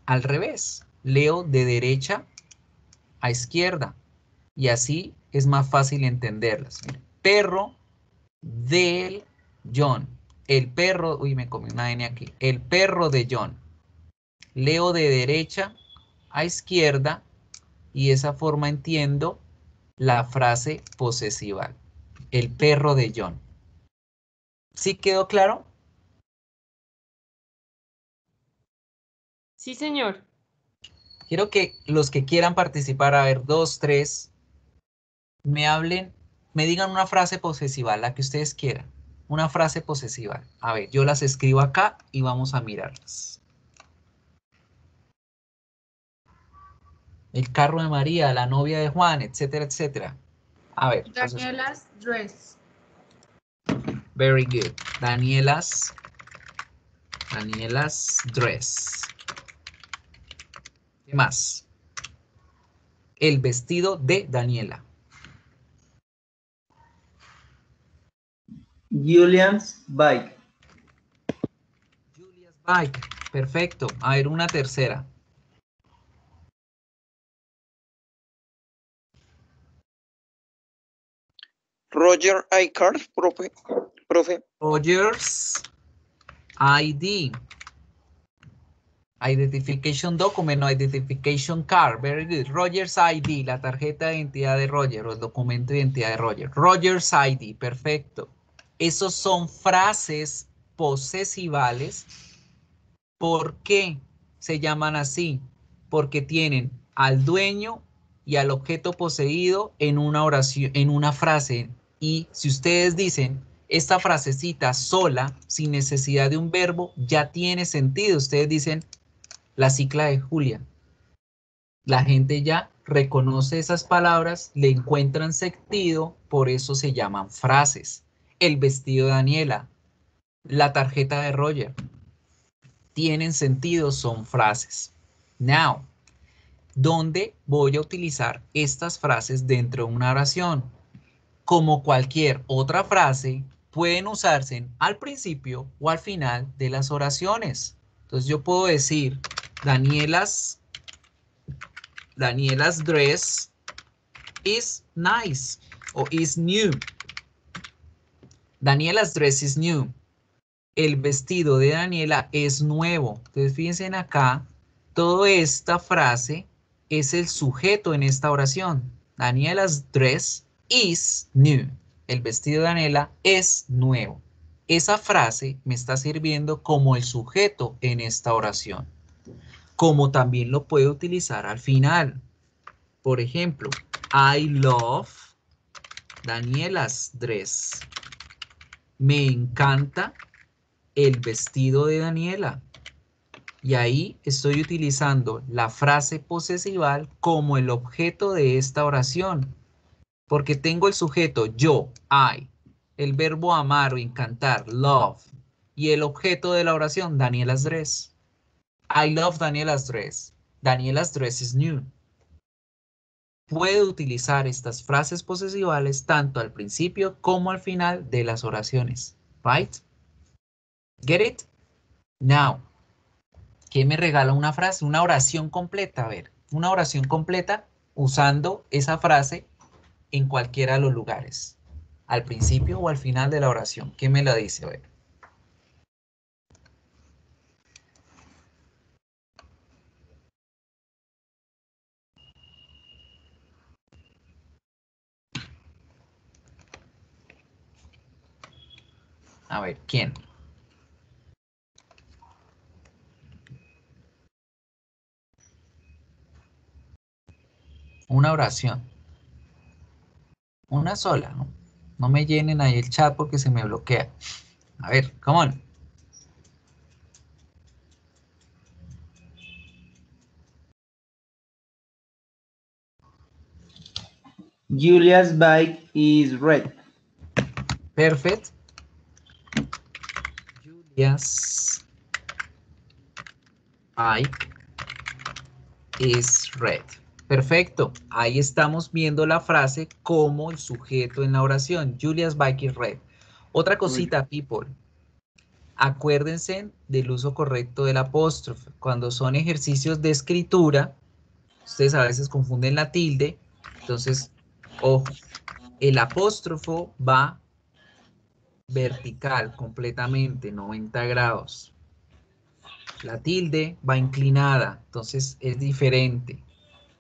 al revés. Leo de derecha a izquierda. Y así es más fácil entenderlas. Perro del John. El perro, uy, me comí una N aquí. El perro de John. Leo de derecha a izquierda y de esa forma entiendo la frase posesiva. El perro de John. ¿Sí quedó claro? Sí, señor. Quiero que los que quieran participar, a ver, 2, 3, me hablen, me digan una frase posesiva, la que ustedes quieran. Una frase posesiva. A ver, yo las escribo acá y vamos a mirarlas. El carro de María, la novia de Juan, etcétera, etcétera. A ver. Daniela's dress. Very good. Daniela's dress. ¿Qué más? El vestido de Daniela. Julian's bike. bike. Perfecto. A ver, una tercera. Roger iCard, profe. Roger's ID. Identification document o identification card. Very good. Roger's ID, la tarjeta de identidad de Roger o el documento de identidad de Roger. Roger's ID, perfecto. Esos son frases posesivales. ¿Por qué se llaman así? Porque tienen al dueño y al objeto poseído en una oración, en una frase. Y si ustedes dicen esta frasecita sola, sin necesidad de un verbo, ya tiene sentido. Ustedes dicen la cicla de Julia. La gente ya reconoce esas palabras, le encuentran sentido, por eso se llaman frases. El vestido de Daniela, la tarjeta de Roger, tienen sentido, son frases. Now, ¿dónde voy a utilizar estas frases dentro de una oración? Como cualquier otra frase, pueden usarse al principio o al final de las oraciones. Entonces yo puedo decir, Daniela's dress is nice o is new. Daniela's dress is new. El vestido de Daniela es nuevo. Entonces fíjense acá, toda esta frase es el sujeto en esta oración. Daniela's dress is new. El vestido de Daniela es nuevo. Esa frase me está sirviendo como el sujeto en esta oración. Como también lo puedo utilizar al final. Por ejemplo, I love Daniela's dress. Me encanta el vestido de Daniela. Y ahí estoy utilizando la frase posesival como el objeto de esta oración. Porque tengo el sujeto yo, I, el verbo amar o encantar, love, y el objeto de la oración, Daniela's dress. I love Daniela's dress. Daniela's dress is new. Puedo utilizar estas frases posesivales tanto al principio como al final de las oraciones. Right? Get it? Now, ¿qué me regala una frase? Una oración completa. A ver, una oración completa usando esa frase en cualquiera de los lugares. Al principio o al final de la oración. ¿Qué me la dice? A ver. A ver, ¿quién? Una oración. Una sola, ¿no? No me llenen ahí el chat porque se me bloquea. A ver, come on. Julia's bike is red. Perfect. Julia's bike is red. Perfecto. Ahí estamos viendo la frase como el sujeto en la oración. Julia's bike is red. Otra cosita, people. Acuérdense del uso correcto del apóstrofe. Cuando son ejercicios de escritura, ustedes a veces confunden la tilde. Entonces, ojo, el apóstrofo va vertical completamente, 90 grados. La tilde va inclinada, entonces es diferente.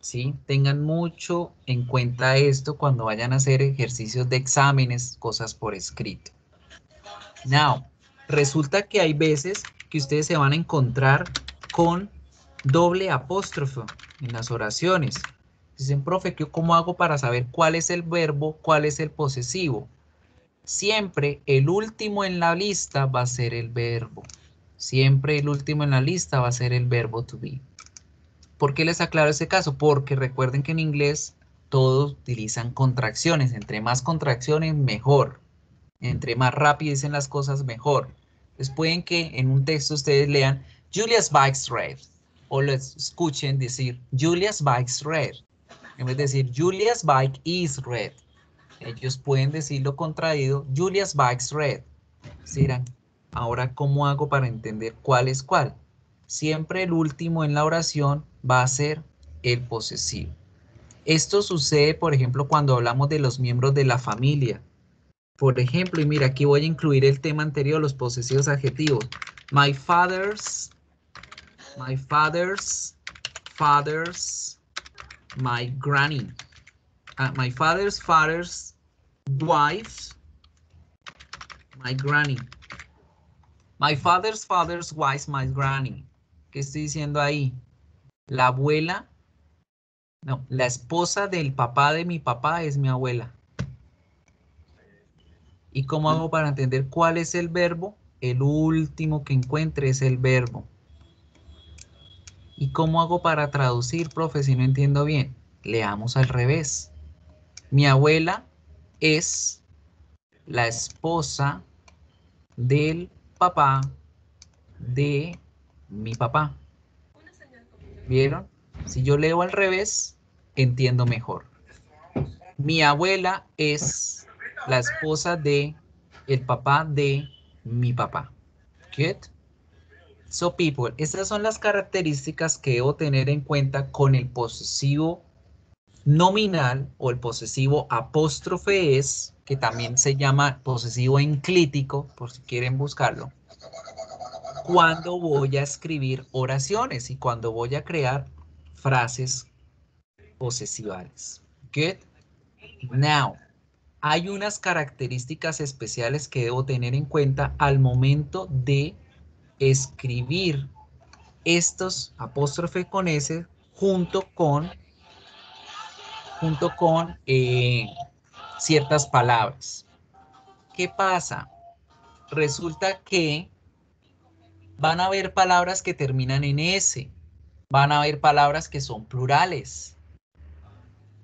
¿Sí? Tengan mucho en cuenta esto cuando vayan a hacer ejercicios de exámenes, cosas por escrito. Now, resulta que hay veces que ustedes se van a encontrar con doble apóstrofo en las oraciones. Dicen, profe, ¿cómo hago para saber cuál es el verbo, cuál es el posesivo? Siempre el último en la lista va a ser el verbo. Siempre el último en la lista va a ser el verbo to be. ¿Por qué les aclaro ese caso? Porque recuerden que en inglés todos utilizan contracciones. Entre más contracciones, mejor. Entre más rápido dicen las cosas, mejor. Entonces pueden que en un texto ustedes lean Julia's bike's red. O les escuchen decir Julia's bike's red. En vez de decir Julia's bike is red. Ellos pueden decirlo contraído Julia's bike's red. Dirán, Ahora, ¿cómo hago para entender cuál es cuál? Siempre el último en la oración va a ser el posesivo. Esto sucede, por ejemplo, cuando hablamos de los miembros de la familia. Por ejemplo, y mira, aquí voy a incluir el tema anterior, los posesivos adjetivos. My father's, my granny. My father's wife, my granny. My father's wife, my granny. ¿Qué estoy diciendo ahí? La abuela, no, la esposa del papá de mi papá es mi abuela. ¿Y cómo hago para entender cuál es el verbo? El último que encuentre es el verbo. ¿Y cómo hago para traducir, profe, si no entiendo bien? Leamos al revés. Mi abuela es la esposa del papá de mi papá. ¿Vieron? Si yo leo al revés, entiendo mejor. Mi abuela es la esposa de el papá de mi papá. Good? So people, estas son las características que debo tener en cuenta con el posesivo nominal o el posesivo apóstrofe es, que también se llama posesivo enclítico, por si quieren buscarlo, cuando voy a escribir oraciones y cuando voy a crear frases posesivales. Good? Now, hay unas características especiales que debo tener en cuenta al momento de escribir estos apóstrofe con S junto con ciertas palabras. ¿Qué pasa? Resulta que van a haber palabras que terminan en S, van a haber palabras que son plurales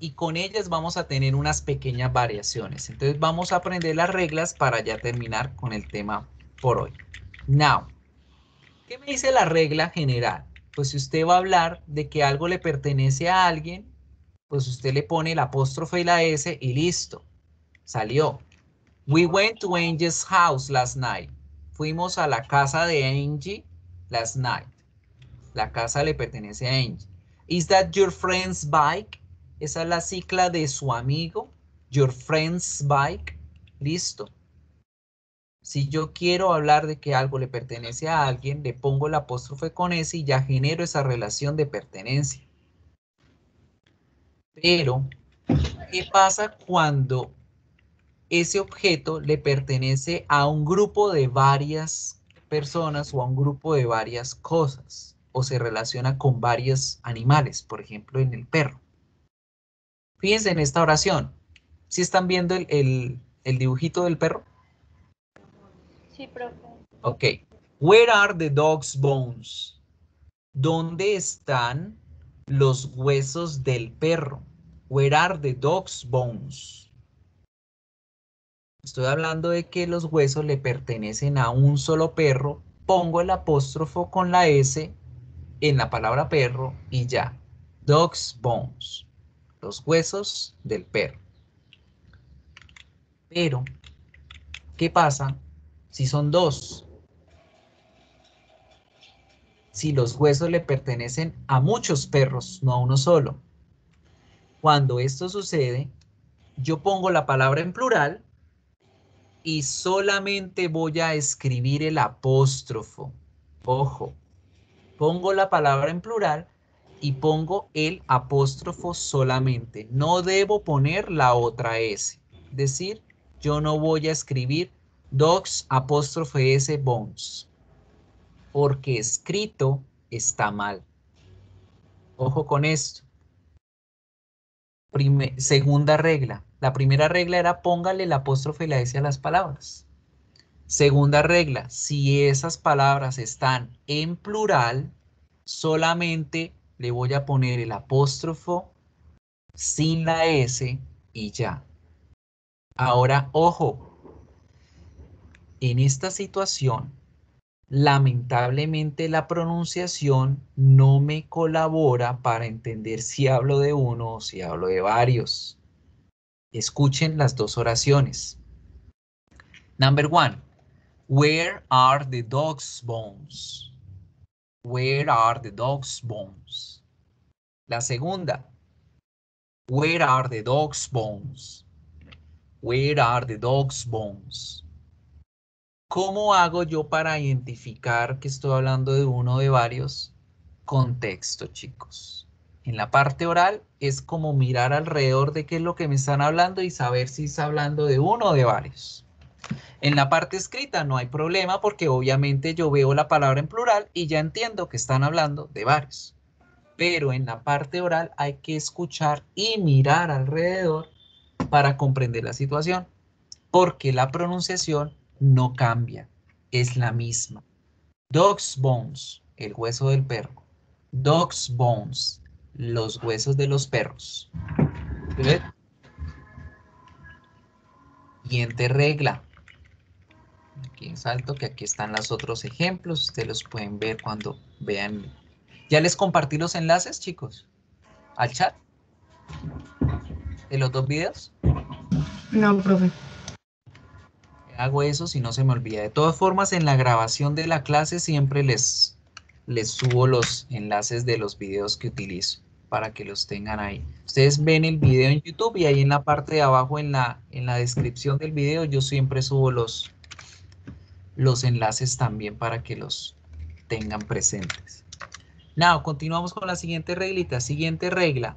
y con ellas vamos a tener unas pequeñas variaciones. Entonces vamos a aprender las reglas para ya terminar con el tema por hoy. Now, ¿qué me dice la regla general? Pues si usted va a hablar de que algo le pertenece a alguien, pues usted le pone el apóstrofe y la S y listo. Salió. We went to Angie's house last night. Fuimos a la casa de Angie last night. La casa le pertenece a Angie. Is that your friend's bike? Esa es la cicla de su amigo. Your friend's bike. Listo. Si yo quiero hablar de que algo le pertenece a alguien, le pongo el apóstrofe con S y ya genero esa relación de pertenencia. Pero, ¿qué pasa cuando ese objeto le pertenece a un grupo de varias personas o a un grupo de varias cosas? O se relaciona con varios animales, por ejemplo, en el perro. Fíjense en esta oración. ¿Sí están viendo el dibujito del perro? Sí, profe. Ok. Where are the dog's bones? ¿Dónde están los huesos del perro? Where are the dog's bones? Estoy hablando de que los huesos le pertenecen a un solo perro. Pongo el apóstrofo con la S en la palabra perro y ya. Dog's bones. Los huesos del perro. Pero, ¿qué pasa si son dos? Si los huesos le pertenecen a muchos perros, no a uno solo. Cuando esto sucede, yo pongo la palabra en plural y solamente voy a escribir el apóstrofo. Ojo, pongo la palabra en plural y pongo el apóstrofo solamente. No debo poner la otra S. Es decir, yo no voy a escribir dogs apóstrofe S bones. Porque escrito está mal. Ojo con esto. Segunda regla. La primera regla era póngale el apóstrofe y la S a las palabras. Segunda regla, si esas palabras están en plural, solamente le voy a poner el apóstrofo sin la S y ya. Ahora, ojo, en esta situación, lamentablemente la pronunciación no me colabora para entender si hablo de uno o si hablo de varios. Escuchen las dos oraciones. Number one. Where are the dog's bones? Where are the dog's bones? La segunda. Where are the dog's bones? Where are the dog's bones? ¿Cómo hago yo para identificar que estoy hablando de uno o de varios? Contexto, chicos. En la parte oral es como mirar alrededor de qué es lo que me están hablando y saber si está hablando de uno o de varios. En la parte escrita no hay problema porque obviamente yo veo la palabra en plural y ya entiendo que están hablando de varios. Pero en la parte oral hay que escuchar y mirar alrededor para comprender la situación. Porque la pronunciación no cambia, es la misma. Dog's bones, el hueso del perro. Dog's bones, los huesos de los perros. ¿Ven? Siguiente regla. Aquí salto que aquí están los otros ejemplos. Ustedes los pueden ver cuando vean. ¿Ya les compartí los enlaces, chicos? ¿Al chat? ¿De los dos videos? No, profe. Hago eso si no se me olvida. De todas formas, en la grabación de la clase siempre les subo los enlaces de los videos que utilizo para que los tengan ahí. Ustedes ven el video en YouTube y ahí en la parte de abajo en la descripción del video yo siempre subo los enlaces también para que los tengan presentes. Now, continuamos con la siguiente reglita. Siguiente regla.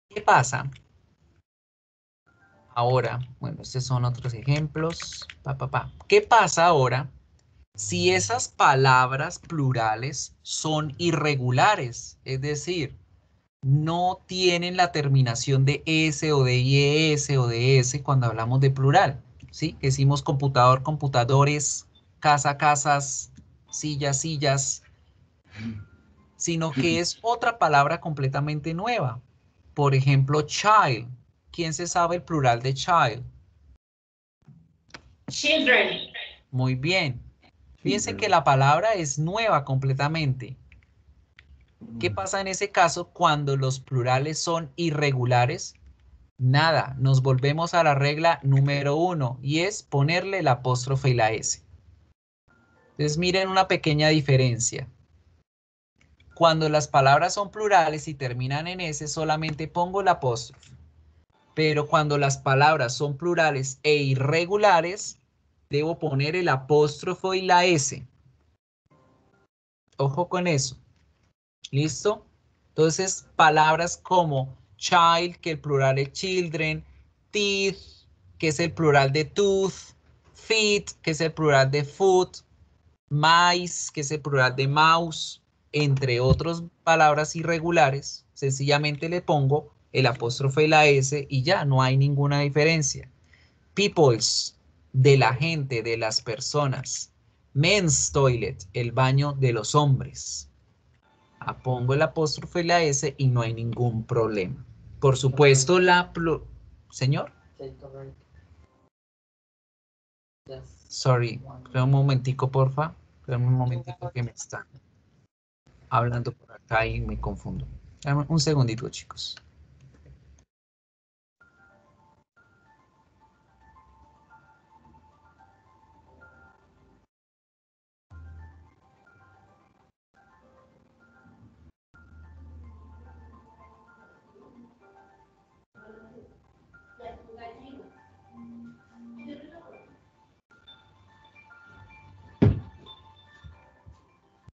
¿Qué pasa? Ahora, bueno, estos son otros ejemplos. ¿Qué pasa ahora si esas palabras plurales son irregulares? Es decir, no tienen la terminación de S o de IES o de S cuando hablamos de plural. ¿Sí? Decimos computador, computadores, casa, casas, sillas, sillas. Sino que es otra palabra completamente nueva. Por ejemplo, child. ¿Quién se sabe el plural de child? Children. Muy bien. Fíjense que la palabra es nueva completamente. ¿Qué pasa en ese caso cuando los plurales son irregulares? Nada, nos volvemos a la regla número 1 y es ponerle el apóstrofe y la S. Entonces miren una pequeña diferencia. Cuando las palabras son plurales y terminan en S solamente pongo el apóstrofe. Pero cuando las palabras son plurales e irregulares, debo poner el apóstrofo y la S. Ojo con eso. ¿Listo? Entonces, palabras como child, que el plural es children, teeth, que es el plural de tooth, feet, que es el plural de foot, mice, que es el plural de mouse, entre otras palabras irregulares, sencillamente le pongo el apóstrofe y la S y ya, no hay ninguna diferencia. People's, de la gente, de las personas. Men's toilet, el baño de los hombres. Pongo el apóstrofe y la S y no hay ningún problema. Por supuesto, ¿Señor? Sorry, espera un momentico, porfa. Espera un momentico que me están hablando por acá y me confundo. Un segundito, chicos.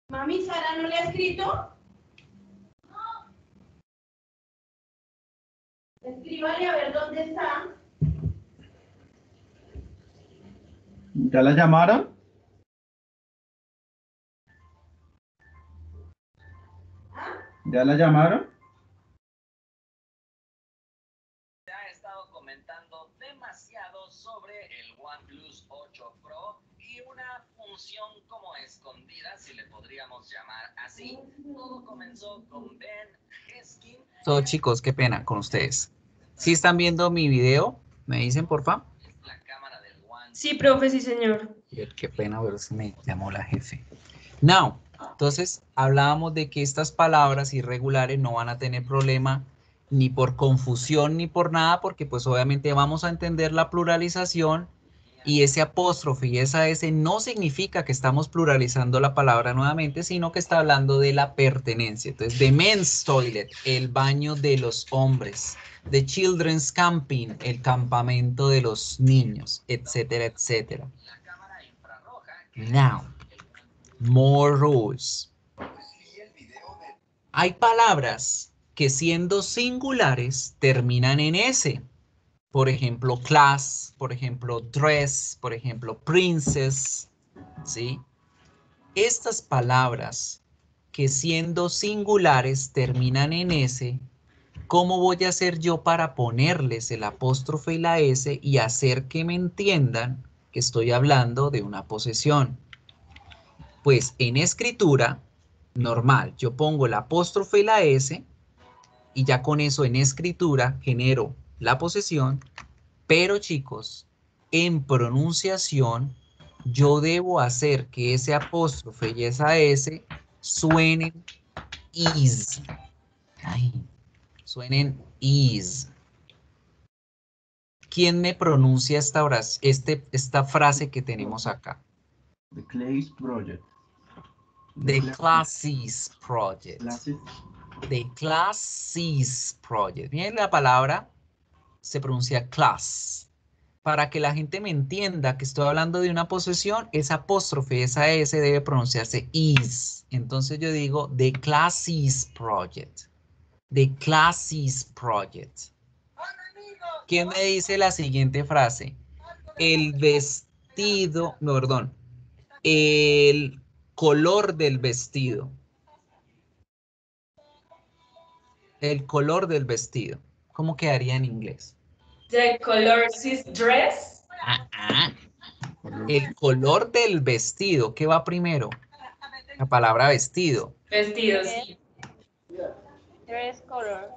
Mami, ¿Sara no le ha escrito? No. Escríbale a ver dónde está. ¿Ya la llamaron? ¿Ya la llamaron? Se ha estado comentando demasiado sobre el OnePlus 8 Pro y una función como escondida, si le podríamos llamar así. Todo comenzó con Ben Heskin. Chicos, qué pena con ustedes. ¿Sí están viendo mi video? ¿Me dicen, por favor? Sí, profe, sí, señor. Qué pena, pero se me llamó la jefe. Now, entonces hablábamos de que estas palabras irregulares no van a tener problema ni por confusión ni por nada, porque pues obviamente vamos a entender la pluralización Y ese apóstrofe y esa S no significa que estamos pluralizando la palabra nuevamente, sino que está hablando de la pertenencia. Entonces, the men's toilet, el baño de los hombres. The children's camping, el campamento de los niños, etcétera, etcétera. Now, more rules. Hay palabras que siendo singulares terminan en S. Por ejemplo, class, por ejemplo, dress, por ejemplo, princess, ¿sí? Estas palabras que siendo singulares terminan en S, ¿cómo voy a hacer yo para ponerles el apóstrofe y la S y hacer que me entiendan que estoy hablando de una posesión? Pues en escritura, normal, yo pongo el apóstrofe y la S y ya con eso en escritura genero la posesión. Pero chicos, en pronunciación, yo debo hacer que ese apóstrofe y esa S suenen is. Ay, suenen is. ¿Quién me pronuncia esta frase que tenemos acá? The Clays Project. The Classes Project. Classes. The Classes Project. Miren la palabra, se pronuncia class. Para que la gente me entienda que estoy hablando de una posesión, esa apóstrofe, esa S debe pronunciarse is. Entonces yo digo The Classes Project. The Classes Project. ¿Quién me dice la siguiente frase? El vestido, no, perdón, el color del vestido. El color del vestido. ¿Cómo quedaría en inglés? The color is dress. El color del vestido. ¿Qué va primero? La palabra vestido. Vestidos. Dress color.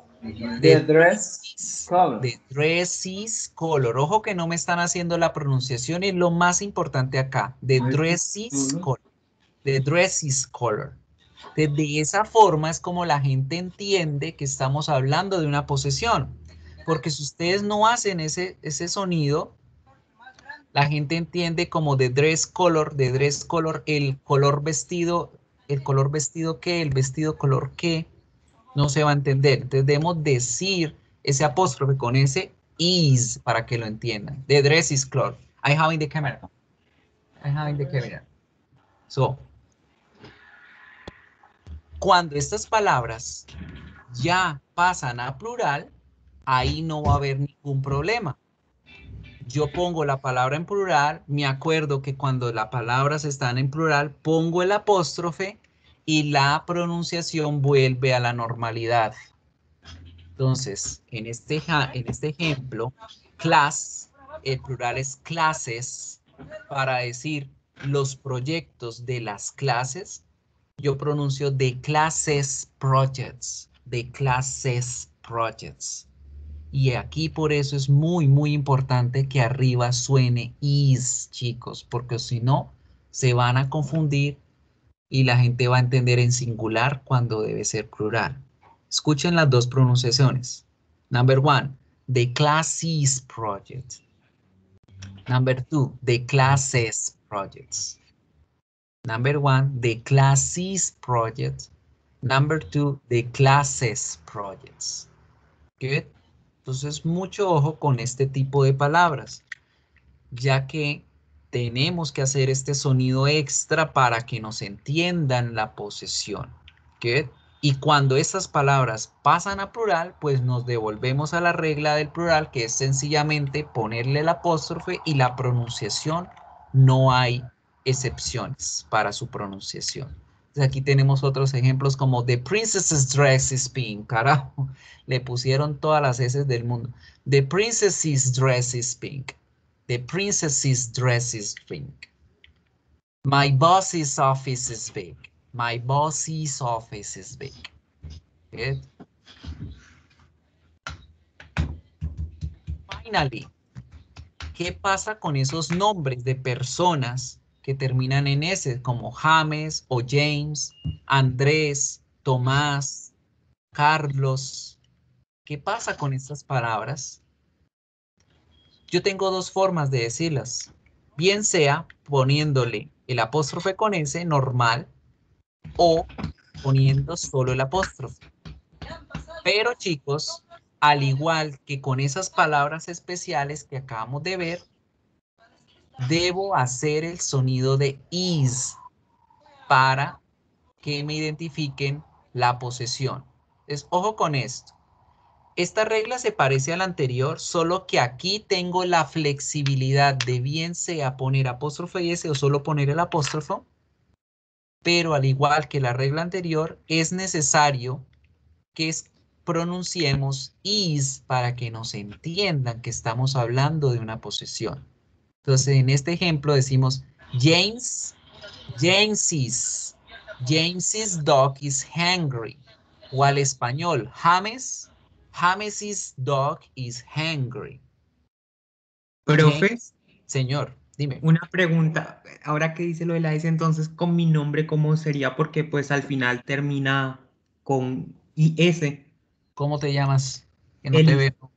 The dress color. The dresses color. Ojo que no me están haciendo la pronunciación y lo más importante acá. The dresses color. The dresses color. De esa forma es como la gente entiende que estamos hablando de una posesión. Porque si ustedes no hacen ese sonido, la gente entiende como de dress color, el color vestido qué, el vestido color qué, no se va a entender. Entonces debemos decir ese apóstrofe con ese is para que lo entiendan. The dress is color. I have in the camera. I have in the camera. So, cuando estas palabras ya pasan a plural, ahí no va a haber ningún problema. Yo pongo la palabra en plural, me acuerdo que cuando las palabras están en plural, pongo el apóstrofe y la pronunciación vuelve a la normalidad. Entonces, en este ejemplo, class, el plural es clases, para decir los proyectos de las clases, yo pronuncio the classes projects, the classes projects. Y aquí por eso es muy, muy importante que arriba suene is, chicos, porque si no, se van a confundir y la gente va a entender en singular cuando debe ser plural. Escuchen las dos pronunciaciones. Number one, the classes project. Number two, the classes projects. Number one, the classes project. Number two, the classes projects. Good. Entonces, mucho ojo con este tipo de palabras, ya que tenemos que hacer este sonido extra para que nos entiendan la posesión. Good. Y cuando estas palabras pasan a plural, pues nos devolvemos a la regla del plural, que es sencillamente ponerle el apóstrofe y la pronunciación. No hay excepciones para su pronunciación. Entonces aquí tenemos otros ejemplos como The princess's dress is pink. Carajo, le pusieron todas las S del mundo. The princess's dress is pink. The princess's dress is pink. My boss's office is big. My boss's office is big. Good. Finally, ¿qué pasa con esos nombres de personas que terminan en S, como James o James, Andrés, Tomás, Carlos? ¿Qué pasa con estas palabras? Yo tengo dos formas de decirlas. Bien sea poniéndole el apóstrofe con S normal o poniendo solo el apóstrofe. Pero chicos, al igual que con esas palabras especiales que acabamos de ver, debo hacer el sonido de is para que me identifiquen la posesión. Entonces, ojo con esto. Esta regla se parece a la anterior, solo que aquí tengo la flexibilidad de bien sea poner apóstrofe y S o solo poner el apóstrofo, pero al igual que la regla anterior, es necesario que pronunciemos is para que nos entiendan que estamos hablando de una posesión. Entonces, en este ejemplo decimos James's dog is hungry. O al español, James's dog is hungry. Profe, Señor, dime. una pregunta. Ahora que dice lo de la S, entonces con mi nombre, ¿cómo sería? Porque pues al final termina con IS. ¿Cómo te llamas? Que no te veo.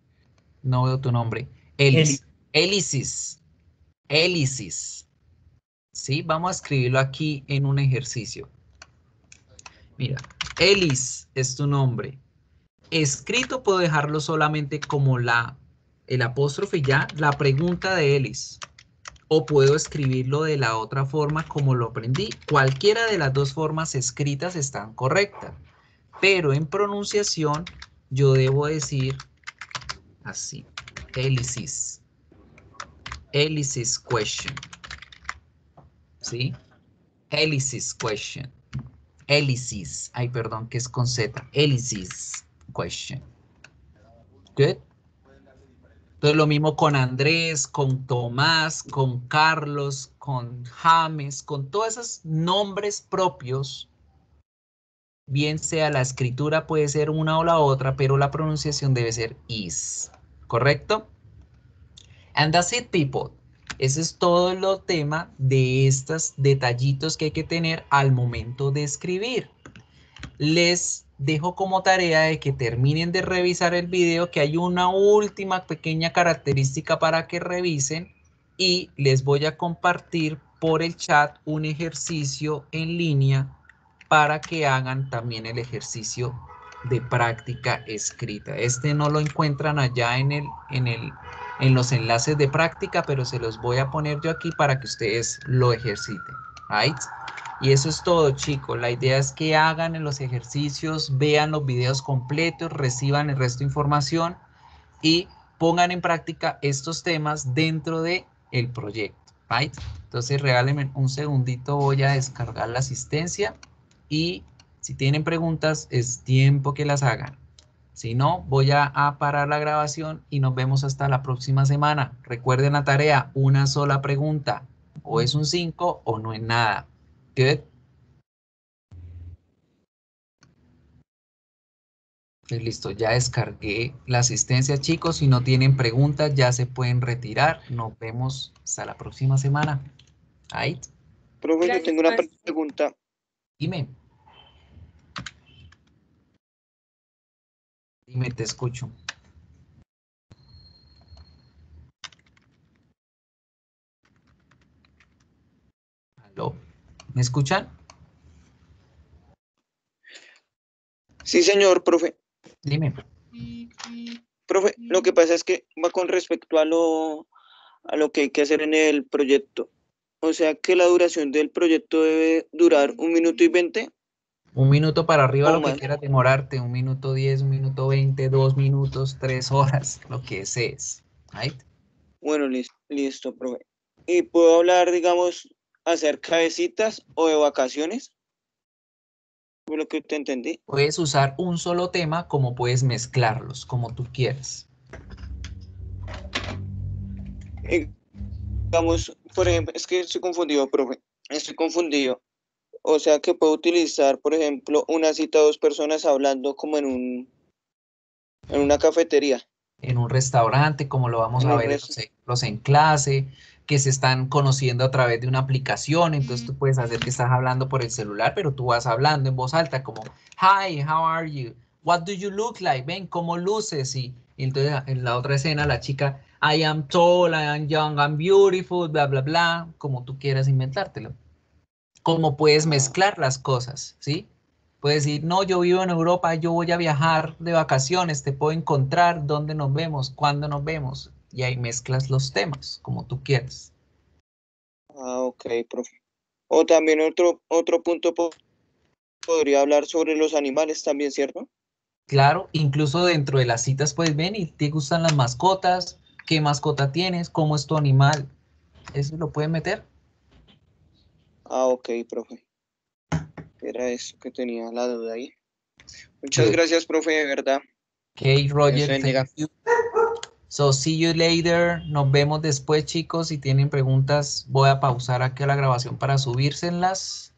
No veo tu nombre. Elisis. ¿Sí? Vamos a escribirlo aquí en un ejercicio. Mira, Elis es tu nombre. Escrito puedo dejarlo solamente como el apóstrofe ya, la pregunta de Elis. O puedo escribirlo de la otra forma como lo aprendí. Cualquiera de las dos formas escritas están correctas. Pero en pronunciación yo debo decir así. Elisis question. ¿Sí? Elisis question. Elisis. Ay, perdón, que es con Z. Elisis question. Good. Entonces lo mismo con Andrés, con Tomás, con Carlos, con James, con todos esos nombres propios. Bien sea la escritura puede ser una o la otra, pero la pronunciación debe ser is. ¿Correcto? And that's it, people. Ese es todo el tema de estos detallitos que hay que tener al momento de escribir. Les dejo como tarea de que terminen de revisar el video, que hay una última pequeña característica para que revisen y les voy a compartir por el chat un ejercicio en línea para que hagan también el ejercicio de práctica escrita. Este no lo encuentran allá en los enlaces de práctica, pero se los voy a poner yo aquí para que ustedes lo ejerciten. Right? Y eso es todo, chicos. La idea es que hagan en los ejercicios, vean los videos completos, reciban el resto de información y pongan en práctica estos temas dentro del proyecto. Right? Entonces, regálenme un segundito, voy a descargar la asistencia y si tienen preguntas, es tiempo que las hagan. Si no, voy a parar la grabación y nos vemos hasta la próxima semana. Recuerden la tarea, una sola pregunta. O es un 5 o no es nada. Good. Listo, ya descargué la asistencia, chicos. Si no tienen preguntas, ya se pueden retirar. Nos vemos hasta la próxima semana. Right. Profe, yo tengo una pregunta. Dime. Dime, te escucho. ¿Aló? ¿Me escuchan? Sí, señor, profe. Dime. Profe, lo que pasa es que va con respecto a lo que hay que hacer en el proyecto. O sea que la duración del proyecto debe durar 1 minuto y 20. 1 minuto para arriba, O lo más. que quieras demorarte. 1 minuto 10, 1 minuto 20, 2 minutos, 3 horas, lo que desees. Right? Bueno, listo, profe. ¿Y puedo hablar, digamos, acerca de citas o de vacaciones? Fue lo que te entendí. Puedes usar un solo tema como puedes mezclarlos, como tú quieras. Digamos, por ejemplo, es que estoy confundido, profe. Estoy confundido. O sea que puedo utilizar, por ejemplo, una cita de 2 personas hablando como en una cafetería. En un restaurante, como lo vamos a ver en los ejemplos en clase, que se están conociendo a través de una aplicación, entonces tú puedes hacer que estás hablando por el celular, pero tú vas hablando en voz alta como, hi, how are you? What do you look like? Ven, ¿cómo luces? Y entonces en la otra escena la chica, I am tall, I am young, I'm beautiful, bla, bla, bla, como tú quieras inventártelo. Como puedes mezclar las cosas, ¿sí? Puedes decir, no, yo vivo en Europa, yo voy a viajar de vacaciones, te puedo encontrar, dónde nos vemos, cuándo nos vemos. Y ahí mezclas los temas, como tú quieras. Ok, profe. O también otro punto podría hablar sobre los animales también, ¿cierto? Claro, incluso dentro de las citas puedes ver y te gustan las mascotas, qué mascota tienes, cómo es tu animal. Eso lo pueden meter. Ok, profe. Era eso que tenía la duda ahí. Muchas Good. gracias, profe, de verdad. Okay, Roger, Dios bendiga. thank you. So, see you later. Nos vemos después, chicos. Si tienen preguntas, voy a pausar aquí la grabación para subírselas.